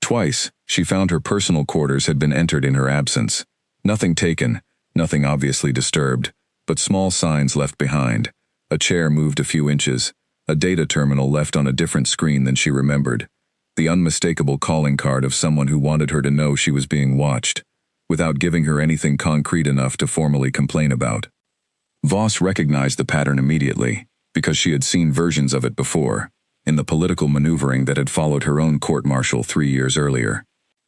Twice, she found her personal quarters had been entered in her absence. Nothing taken, nothing obviously disturbed, but small signs left behind. A chair moved a few inches, a data terminal left on a different screen than she remembered, the unmistakable calling card of someone who wanted her to know she was being watched, without giving her anything concrete enough to formally complain about. Voss recognized the pattern immediately, because she had seen versions of it before, in the political maneuvering that had followed her own court-martial 3 years earlier.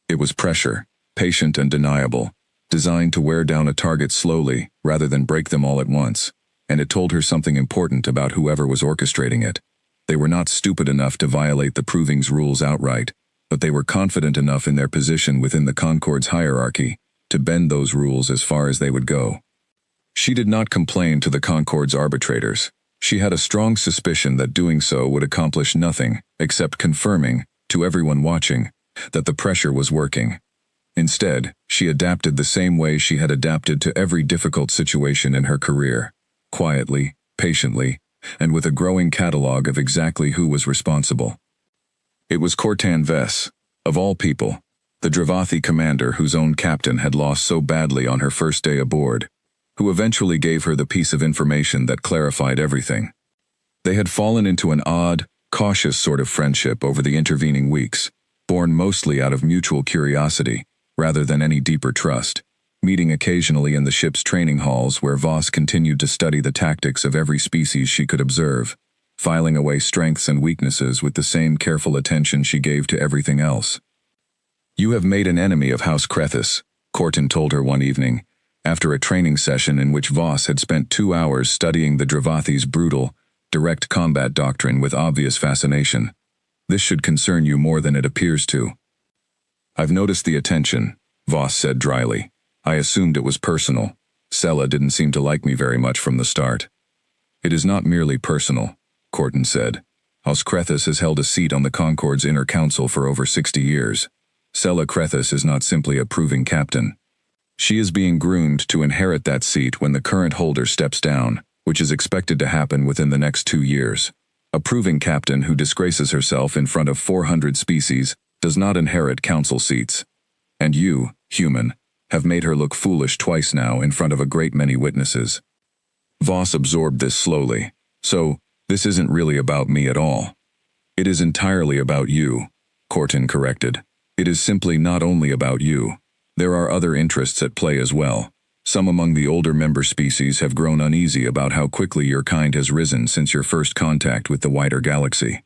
It was pressure, patient and deniable, designed to wear down a target slowly rather than break them all at once, and it told her something important about whoever was orchestrating it. They were not stupid enough to violate the proving's rules outright, but they were confident enough in their position within the Concord's hierarchy to bend those rules as far as they would go. She did not complain to the Concord's arbitrators. She had a strong suspicion that doing so would accomplish nothing except confirming, to everyone watching, that the pressure was working. Instead, she adapted the same way she had adapted to every difficult situation in her career, quietly, patiently, and with a growing catalog of exactly who was responsible. It was Cortan Vess, of all people, the Dravathi commander whose own captain had lost so badly on her first day aboard, who eventually gave her the piece of information that clarified everything. They had fallen into an odd, cautious sort of friendship over the intervening weeks, born mostly out of mutual curiosity, rather than any deeper trust, meeting occasionally in the ship's training halls where Voss continued to study the tactics of every species she could observe, filing away strengths and weaknesses with the same careful attention she gave to everything else. "You have made an enemy of House Crethis," Cortan told her one evening, after a training session in which Voss had spent 2 hours studying the Dravathi's brutal, direct combat doctrine with obvious fascination. "This should concern you more than it appears to." "I've noticed the attention," Voss said dryly. "I assumed it was personal. Sela didn't seem to like me very much from the start." "It is not merely personal," Cortan said. "House Crethis has held a seat on the Concord's inner council for over 60 years. Sela Crethis is not simply a proving captain. She is being groomed to inherit that seat when the current holder steps down, which is expected to happen within the next 2 years. A proving captain who disgraces herself in front of 400 species does not inherit council seats. And you, human, have made her look foolish twice now in front of a great many witnesses." Voss absorbed this slowly. "So, this isn't really about me at all." "It is entirely about you," Cortan corrected. "It is simply not only about you. There are other interests at play as well. Some among the older member species have grown uneasy about how quickly your kind has risen since your first contact with the wider galaxy.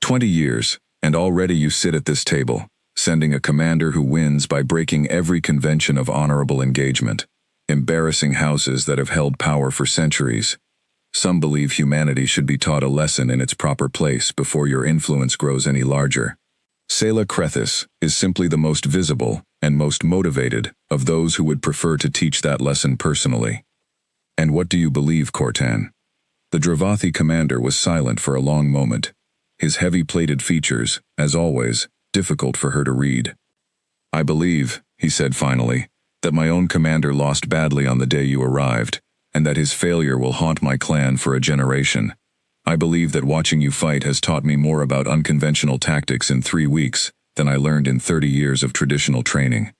20 years, and already you sit at this table, sending a commander who wins by breaking every convention of honorable engagement, embarrassing houses that have held power for centuries. Some believe humanity should be taught a lesson in its proper place before your influence grows any larger. Sela Crethis is simply the most visible and most motivated of those who would prefer to teach that lesson personally." "And what do you believe, Cortan?" The Dravathi commander was silent for a long moment, his heavy-plated features, as always, difficult for her to read. "I believe," he said finally, that my own commander lost badly on the day you arrived, and that his failure will haunt my clan for a generation. I believe that watching you fight has taught me more about unconventional tactics in 3 weeks than I learned in 30 years of traditional training.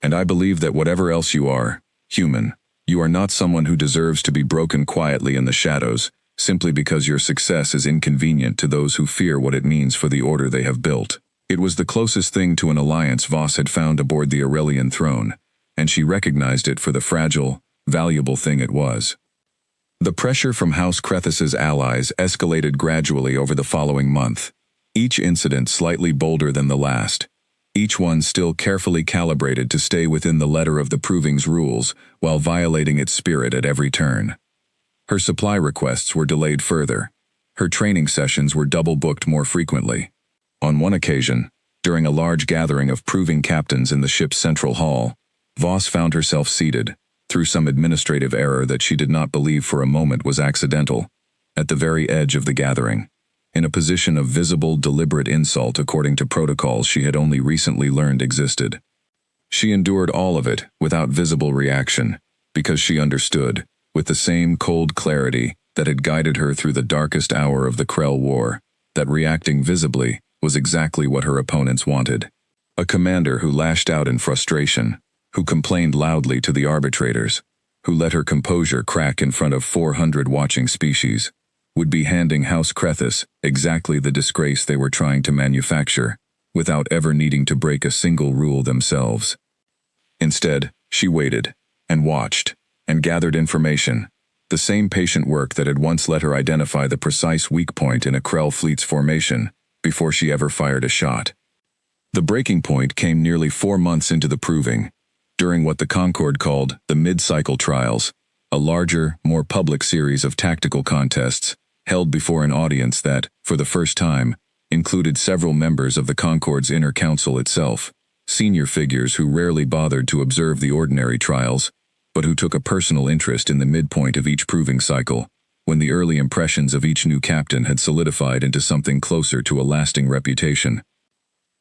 And I believe that whatever else you are, human, you are not someone who deserves to be broken quietly in the shadows, simply because your success is inconvenient to those who fear what it means for the order they have built. It was the closest thing to an alliance Voss had found aboard the Aurelian throne, and she recognized it for the fragile, valuable thing it was. The pressure from House Krethus's allies escalated gradually over the following month, each incident slightly bolder than the last, each one still carefully calibrated to stay within the letter of the Proving's rules while violating its spirit at every turn. Her supply requests were delayed further. Her training sessions were double-booked more frequently. On one occasion, during a large gathering of Proving captains in the ship's central hall, Voss found herself seated, through some administrative error that she did not believe for a moment was accidental, at the very edge of the gathering, in a position of visible, deliberate insult according to protocols she had only recently learned existed. She endured all of it without visible reaction, because she understood, with the same cold clarity that had guided her through the darkest hour of the Krell War, that reacting visibly was exactly what her opponents wanted. A commander who lashed out in frustration, who complained loudly to the arbitrators, who let her composure crack in front of 400 watching species, would be handing House Krethus exactly the disgrace they were trying to manufacture, without ever needing to break a single rule themselves. Instead, she waited, and watched, and gathered information, the same patient work that had once let her identify the precise weak point in a Krell fleet's formation, before she ever fired a shot. The breaking point came nearly 4 months into the Proving, during what the Concord called the mid-cycle trials, a larger, more public series of tactical contests, held before an audience that, for the first time, included several members of the Concord's inner council itself, senior figures who rarely bothered to observe the ordinary trials, but who took a personal interest in the midpoint of each Proving cycle, when the early impressions of each new captain had solidified into something closer to a lasting reputation.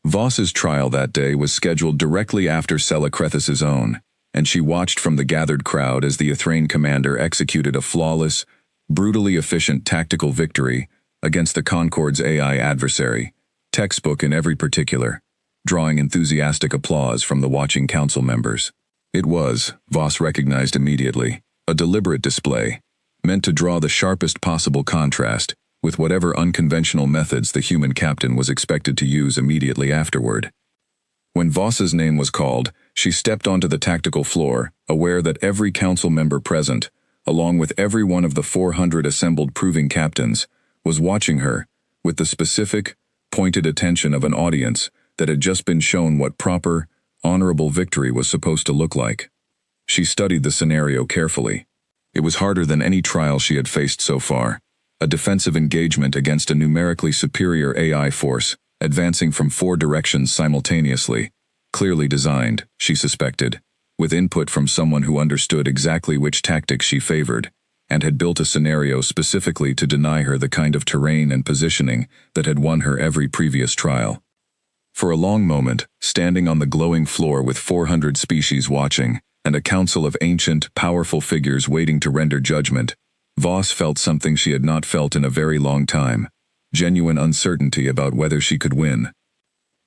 Voss's trial that day was scheduled directly after Sela Krethus's own, and she watched from the gathered crowd as the Ithrain commander executed a flawless, brutally efficient tactical victory against the Concord's AI adversary, textbook in every particular, drawing enthusiastic applause from the watching council members. It was, Voss recognized immediately, a deliberate display, meant to draw the sharpest possible contrast with whatever unconventional methods the human captain was expected to use immediately afterward. When Voss's name was called, she stepped onto the tactical floor, aware that every council member present, along with every one of the 400 assembled Proving captains, was watching her, with the specific, pointed attention of an audience that had just been shown what proper, honorable victory was supposed to look like. She studied the scenario carefully. It was harder than any trial she had faced so far, a defensive engagement against a numerically superior AI force, advancing from 4 directions simultaneously, clearly designed, she suspected, with input from someone who understood exactly which tactics she favored, and had built a scenario specifically to deny her the kind of terrain and positioning that had won her every previous trial. For a long moment, standing on the glowing floor with 400 species watching, and a council of ancient, powerful figures waiting to render judgment, Voss felt something she had not felt in a very long time, genuine uncertainty about whether she could win.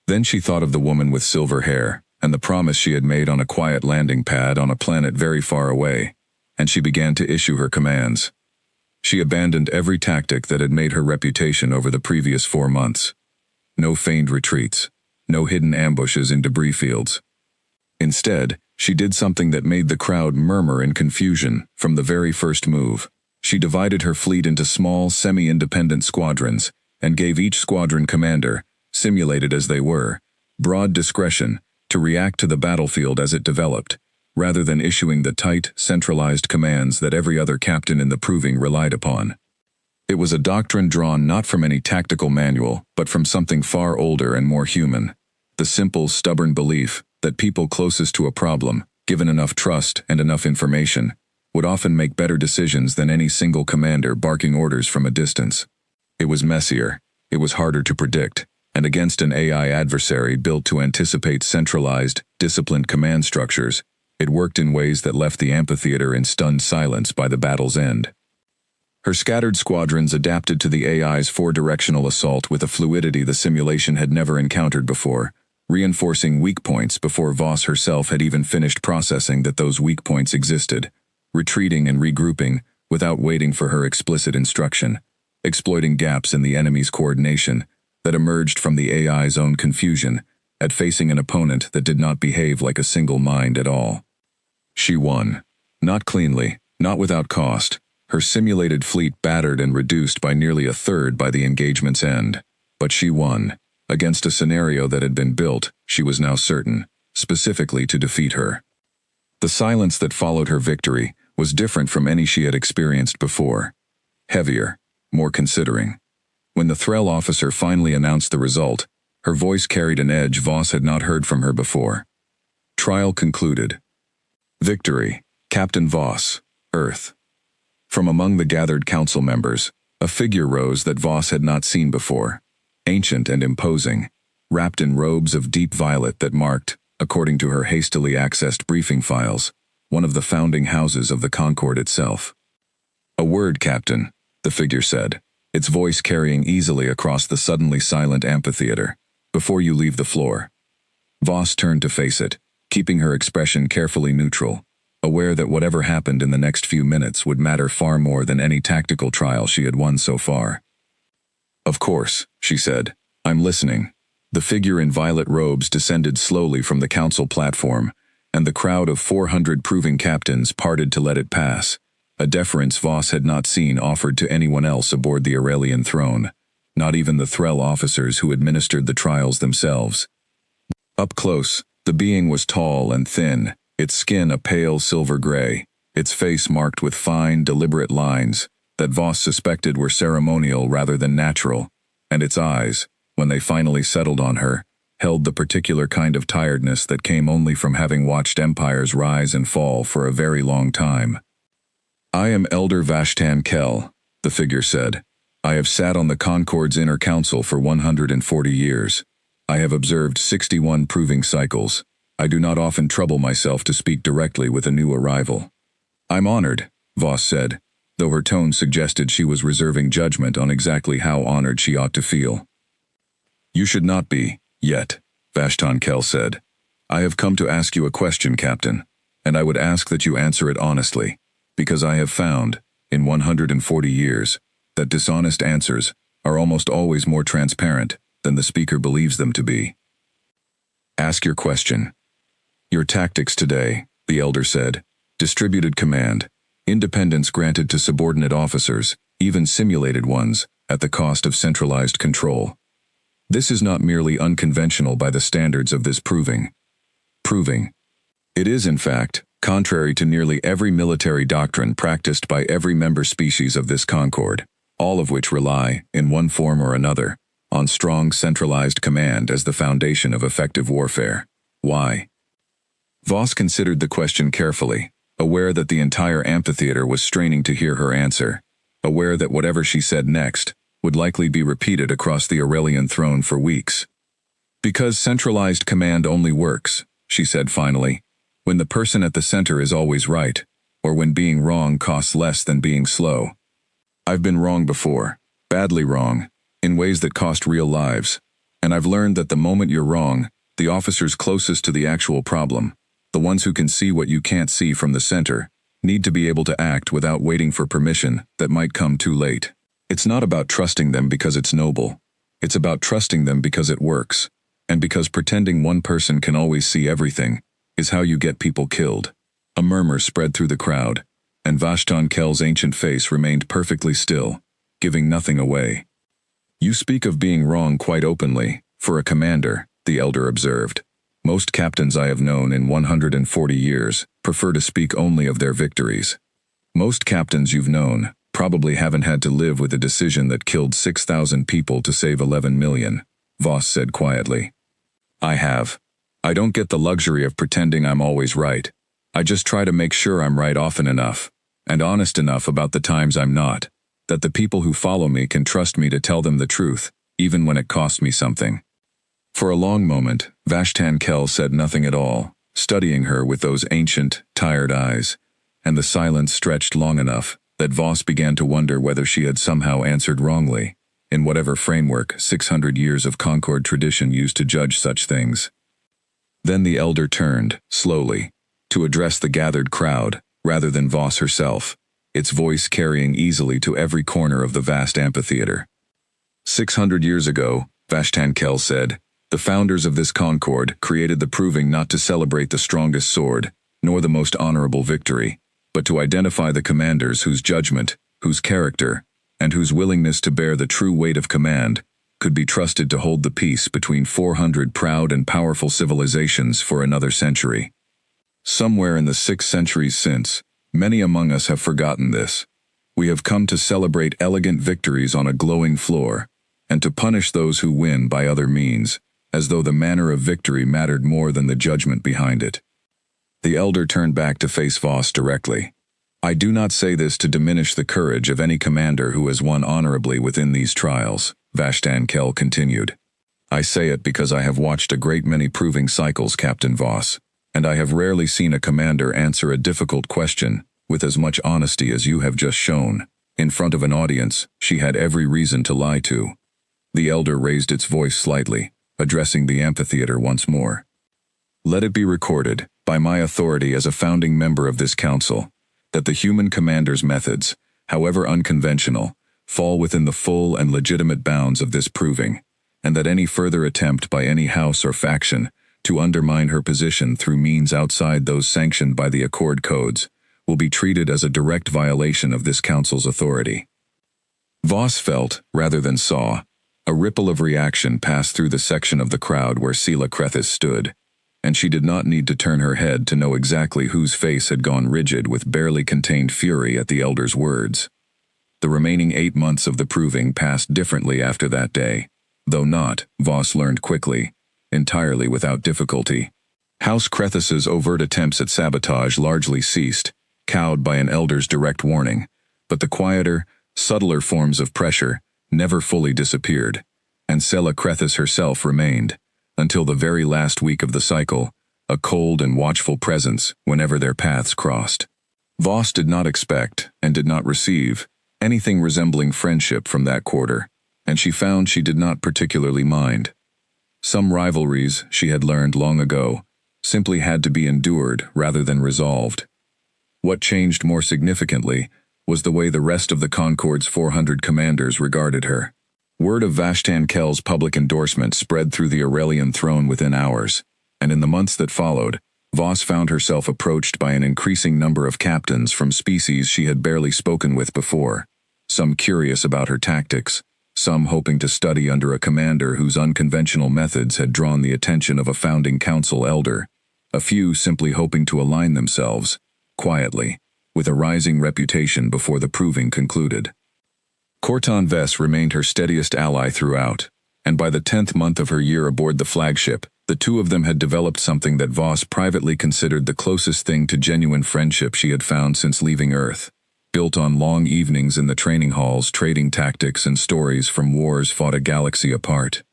Then she thought of the woman with silver hair, and the promise she had made on a quiet landing pad on a planet very far away, and she began to issue her commands. She abandoned every tactic that had made her reputation over the previous 4 months. No feigned retreats, no hidden ambushes in debris fields. Instead, she did something that made the crowd murmur in confusion from the very first move. She divided her fleet into small, semi-independent squadrons, and gave each squadron commander, simulated as they were, broad discretion to react to the battlefield as it developed, rather than issuing the tight, centralized commands that every other captain in the Proving relied upon. It was a doctrine drawn not from any tactical manual, but from something far older and more human, the simple, stubborn belief that people closest to a problem, given enough trust and enough information, would often make better decisions than any single commander barking orders from a distance. It was messier, it was harder to predict, and against an AI adversary built to anticipate centralized, disciplined command structures, It worked in ways that left the amphitheater in stunned silence by the battle's end. Her scattered squadrons adapted to the AI's four-directional assault with a fluidity the simulation had never encountered before, reinforcing weak points before Voss herself had even finished processing that those weak points existed, retreating and regrouping without waiting for her explicit instruction, exploiting gaps in the enemy's coordination that emerged from the AI's own confusion at facing an opponent that did not behave like a single mind at all. She won. Not cleanly, not without cost, her simulated fleet battered and reduced by nearly a third by the engagement's end. But she won. Against a scenario that had been built, she was now certain, specifically to defeat her. The silence that followed her victory was different from any she had experienced before. Heavier, more considering. When the Threll officer finally announced the result, her voice carried an edge Voss had not heard from her before. Trial concluded. Victory, Captain Voss, Earth. From among the gathered council members, a figure rose that Voss had not seen before. Ancient and imposing, wrapped in robes of deep violet that marked, according to her hastily accessed briefing files, one of the founding houses of the Concord itself. A word, Captain, the figure said, its voice carrying easily across the suddenly silent amphitheater, before you leave the floor. Voss turned to face it, keeping her expression carefully neutral, aware that whatever happened in the next few minutes would matter far more than any tactical trial she had won so far. Of course, she said, I'm listening. The figure in violet robes descended slowly from the council platform, and the crowd of 400 proving captains parted to let it pass, a deference Voss had not seen offered to anyone else aboard the Aurelian throne, not even the Threll officers who administered the trials themselves. Up close, the being was tall and thin, its skin a pale silver gray, its face marked with fine, deliberate lines that Voss suspected were ceremonial rather than natural, and its eyes, when they finally settled on her, held the particular kind of tiredness that came only from having watched empires rise and fall for a very long time. I am Elder Vashtan Kell, the figure said. I have sat on the Concord's inner council for 140 years. I have observed 61 proving cycles. I do not often trouble myself to speak directly with a new arrival. I'm honored, Voss said, though her tone suggested she was reserving judgment on exactly how honored she ought to feel. You should not be, yet, Vashtan Kell said. I have come to ask you a question, Captain, and I would ask that you answer it honestly, because I have found, in 140 years, that dishonest answers are almost always more transparent than the speaker believes them to be. Ask your question. Your tactics today, the elder said, distributed command, independence granted to subordinate officers, even simulated ones, at the cost of centralized control. This is not merely unconventional by the standards of this proving. It is, in fact, contrary to nearly every military doctrine practiced by every member species of this Concord, all of which rely, in one form or another, on strong centralized command as the foundation of effective warfare. Why? Voss considered the question carefully, aware that the entire amphitheater was straining to hear her answer, aware that whatever she said next would likely be repeated across the Aurelian throne for weeks. Because centralized command only works, she said finally, when the person at the center is always right, or when being wrong costs less than being slow. I've been wrong before, badly wrong, in ways that cost real lives, and I've learned that the moment you're wrong, the officers closest to the actual problem, the ones who can see what you can't see from the center, need to be able to act without waiting for permission that might come too late. It's not about trusting them because it's noble. It's about trusting them because it works, and because pretending one person can always see everything is how you get people killed. A murmur spread through the crowd, and Vashtan Kell's ancient face remained perfectly still, giving nothing away. You speak of being wrong quite openly, for a commander, the elder observed. Most captains I have known in 140 years prefer to speak only of their victories. Most captains you've known probably haven't had to live with a decision that killed 6,000 people to save 11 million, Voss said quietly. I have. I don't get the luxury of pretending I'm always right. I just try to make sure I'm right often enough, and honest enough about the times I'm not, that the people who follow me can trust me to tell them the truth, even when it costs me something. For a long moment, Vashtan Kell said nothing at all, studying her with those ancient, tired eyes, and the silence stretched long enough that Voss began to wonder whether she had somehow answered wrongly, in whatever framework 600 years of Concord tradition used to judge such things. Then the elder turned, slowly, to address the gathered crowd, rather than Voss herself, its voice carrying easily to every corner of the vast amphitheater. 600 years ago, Vashtan-Kel said, the founders of this Concord created the proving not to celebrate the strongest sword, nor the most honorable victory, but to identify the commanders whose judgment, whose character, and whose willingness to bear the true weight of command could be trusted to hold the peace between 400 proud and powerful civilizations for another century. Somewhere in the 6 centuries since, many among us have forgotten this. We have come to celebrate elegant victories on a glowing floor, and to punish those who win by other means, as though the manner of victory mattered more than the judgment behind it. The elder turned back to face Voss directly. I do not say this to diminish the courage of any commander who has won honorably within these trials, Vashtan-Kel continued. I say it because I have watched a great many proving cycles, Captain Voss, and I have rarely seen a commander answer a difficult question with as much honesty as you have just shown, in front of an audience she had every reason to lie to. The elder raised its voice slightly, addressing the amphitheater once more. Let it be recorded, by my authority as a founding member of this council, that the human commander's methods, however unconventional, fall within the full and legitimate bounds of this proving, and that any further attempt by any house or faction to undermine her position through means outside those sanctioned by the Accord codes will be treated as a direct violation of this council's authority. Voss felt, rather than saw, a ripple of reaction pass through the section of the crowd where Sela Crethis stood, and she did not need to turn her head to know exactly whose face had gone rigid with barely contained fury at the elder's words. The remaining 8 months of the proving passed differently after that day, though not, Voss learned quickly, entirely without difficulty. House Crethis's overt attempts at sabotage largely ceased, cowed by an elder's direct warning, but the quieter, subtler forms of pressure never fully disappeared, and Sela Crethis herself remained, until the very last week of the cycle, a cold and watchful presence whenever their paths crossed. Voss did not expect, and did not receive, anything resembling friendship from that quarter, and she found she did not particularly mind. Some rivalries, she had learned long ago, simply had to be endured rather than resolved. What changed more significantly was the way the rest of the Concord's 400 commanders regarded her. Word of Vashtan-Kel's public endorsement spread through the Aurelian throne within hours, and in the months that followed, Voss found herself approached by an increasing number of captains from species she had barely spoken with before, some curious about her tactics, some hoping to study under a commander whose unconventional methods had drawn the attention of a founding council elder, a few simply hoping to align themselves, quietly, with a rising reputation before the proving concluded. Corton Vess remained her steadiest ally throughout, and by the 10th month of her year aboard the flagship, the two of them had developed something that Voss privately considered the closest thing to genuine friendship she had found since leaving Earth, built on long evenings in the training halls trading tactics and stories from wars fought a galaxy apart.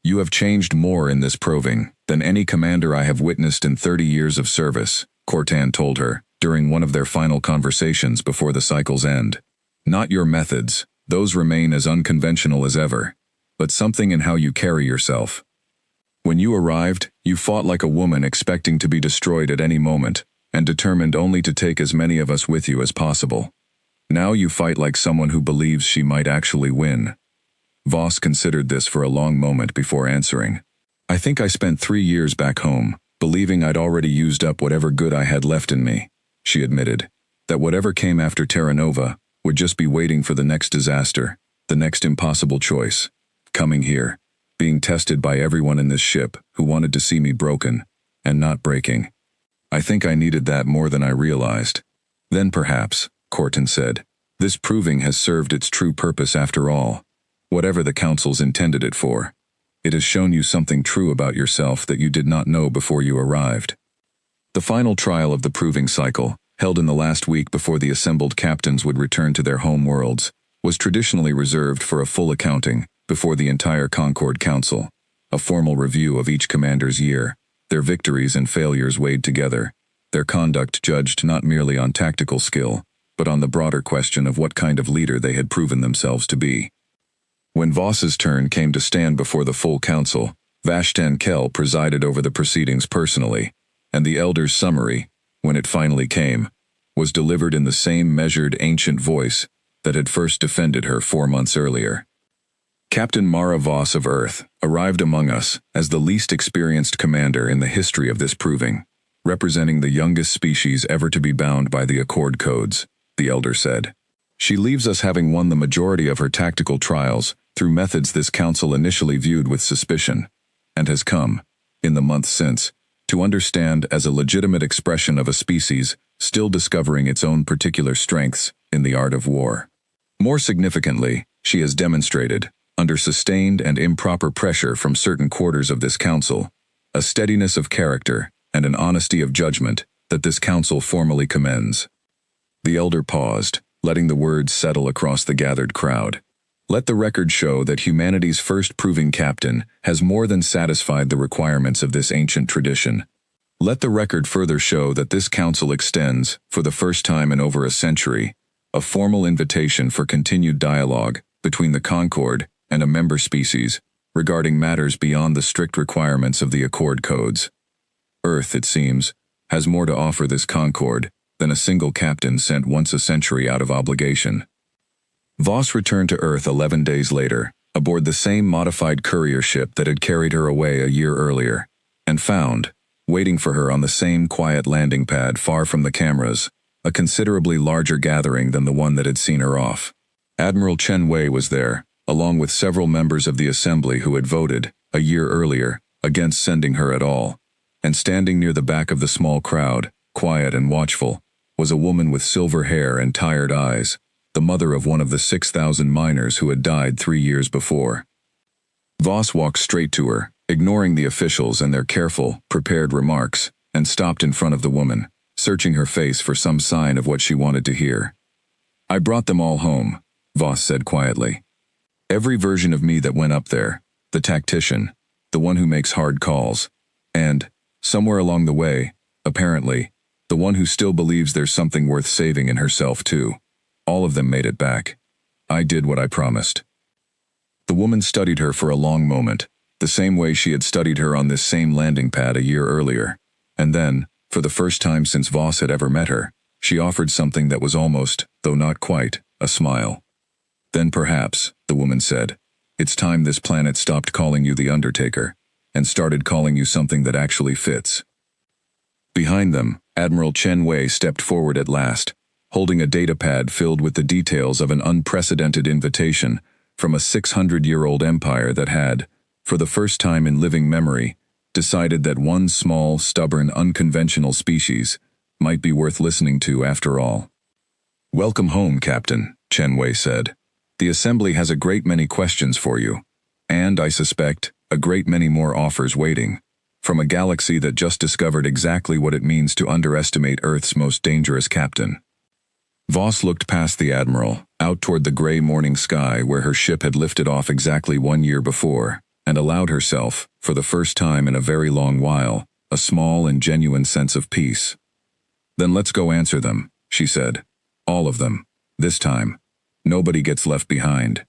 You have changed more in this proving than any commander I have witnessed in 30 years of service, Cortan told her, during one of their final conversations before the cycle's end. Not your methods, those remain as unconventional as ever, but something in how you carry yourself. When you arrived, you fought like a woman expecting to be destroyed at any moment, and determined only to take as many of us with you as possible. Now you fight like someone who believes she might actually win. Voss considered this for a long moment before answering. I think I spent 3 years back home, believing I'd already used up whatever good I had left in me, she admitted, that whatever came after Terra Nova would just be waiting for the next disaster, the next impossible choice, coming here, being tested by everyone in this ship who wanted to see me broken, and not breaking. I think I needed that more than I realized. Then perhaps, Corton said, this proving has served its true purpose after all, whatever the councils intended it for. It has shown you something true about yourself that you did not know before you arrived. The final trial of the proving cycle, held in the last week before the assembled captains would return to their home worlds, was traditionally reserved for a full accounting before the entire Concord Council, a formal review of each commander's year, their victories and failures weighed together, their conduct judged not merely on tactical skill, but on the broader question of what kind of leader they had proven themselves to be. When Voss's turn came to stand before the full council, Vashtan Kell presided over the proceedings personally, and the elder's summary, when it finally came, was delivered in the same measured ancient voice that had first defended her 4 months earlier. Captain Mara Voss of Earth arrived among us as the least experienced commander in the history of this proving, representing the youngest species ever to be bound by the Accord Codes, the elder said. She leaves us having won the majority of her tactical trials through methods this council initially viewed with suspicion, and has come, in the months since, to understand as a legitimate expression of a species still discovering its own particular strengths in the art of war. More significantly, she has demonstrated, under sustained and improper pressure from certain quarters of this council, a steadiness of character and an honesty of judgment that this council formally commends. The elder paused, letting the words settle across the gathered crowd. Let the record show that humanity's first proving captain has more than satisfied the requirements of this ancient tradition. Let the record further show that this council extends, for the first time in over a century, a formal invitation for continued dialogue between the Concord and a member species regarding matters beyond the strict requirements of the Accord Codes. Earth, it seems, has more to offer this Concord than a single captain sent once a century out of obligation. Voss returned to Earth 11 days later, aboard the same modified courier ship that had carried her away a year earlier, and found, waiting for her on the same quiet landing pad far from the cameras, a considerably larger gathering than the one that had seen her off. Admiral Chen Wei was there, along with several members of the Assembly who had voted, a year earlier, against sending her at all, and standing near the back of the small crowd, quiet and watchful, was a woman with silver hair and tired eyes, the mother of one of the 6,000 miners who had died 3 years before. Voss walked straight to her, ignoring the officials and their careful, prepared remarks, and stopped in front of the woman, searching her face for some sign of what she wanted to hear. "I brought them all home," Voss said quietly. "Every version of me that went up there, the tactician, the one who makes hard calls, and, somewhere along the way, apparently, the one who still believes there's something worth saving in herself too. All of them made it back. I did what I promised." The woman studied her for a long moment, the same way she had studied her on this same landing pad a year earlier, and then, for the first time since Voss had ever met her, she offered something that was almost, though not quite, a smile. "Then perhaps," the woman said, "it's time this planet stopped calling you the Undertaker, and started calling you something that actually fits." Behind them, Admiral Chen Wei stepped forward at last, holding a datapad filled with the details of an unprecedented invitation from a 600-year-old empire that had, for the first time in living memory, decided that one small, stubborn, unconventional species might be worth listening to after all. "Welcome home, Captain," Chen Wei said. "The Assembly has a great many questions for you, and, I suspect, a great many more offers waiting, from a galaxy that just discovered exactly what it means to underestimate Earth's most dangerous captain." Voss looked past the Admiral, out toward the gray morning sky where her ship had lifted off exactly 1 year before, and allowed herself, for the first time in a very long while, a small and genuine sense of peace. "Then let's go answer them," she said. "All of them. This time. Nobody gets left behind."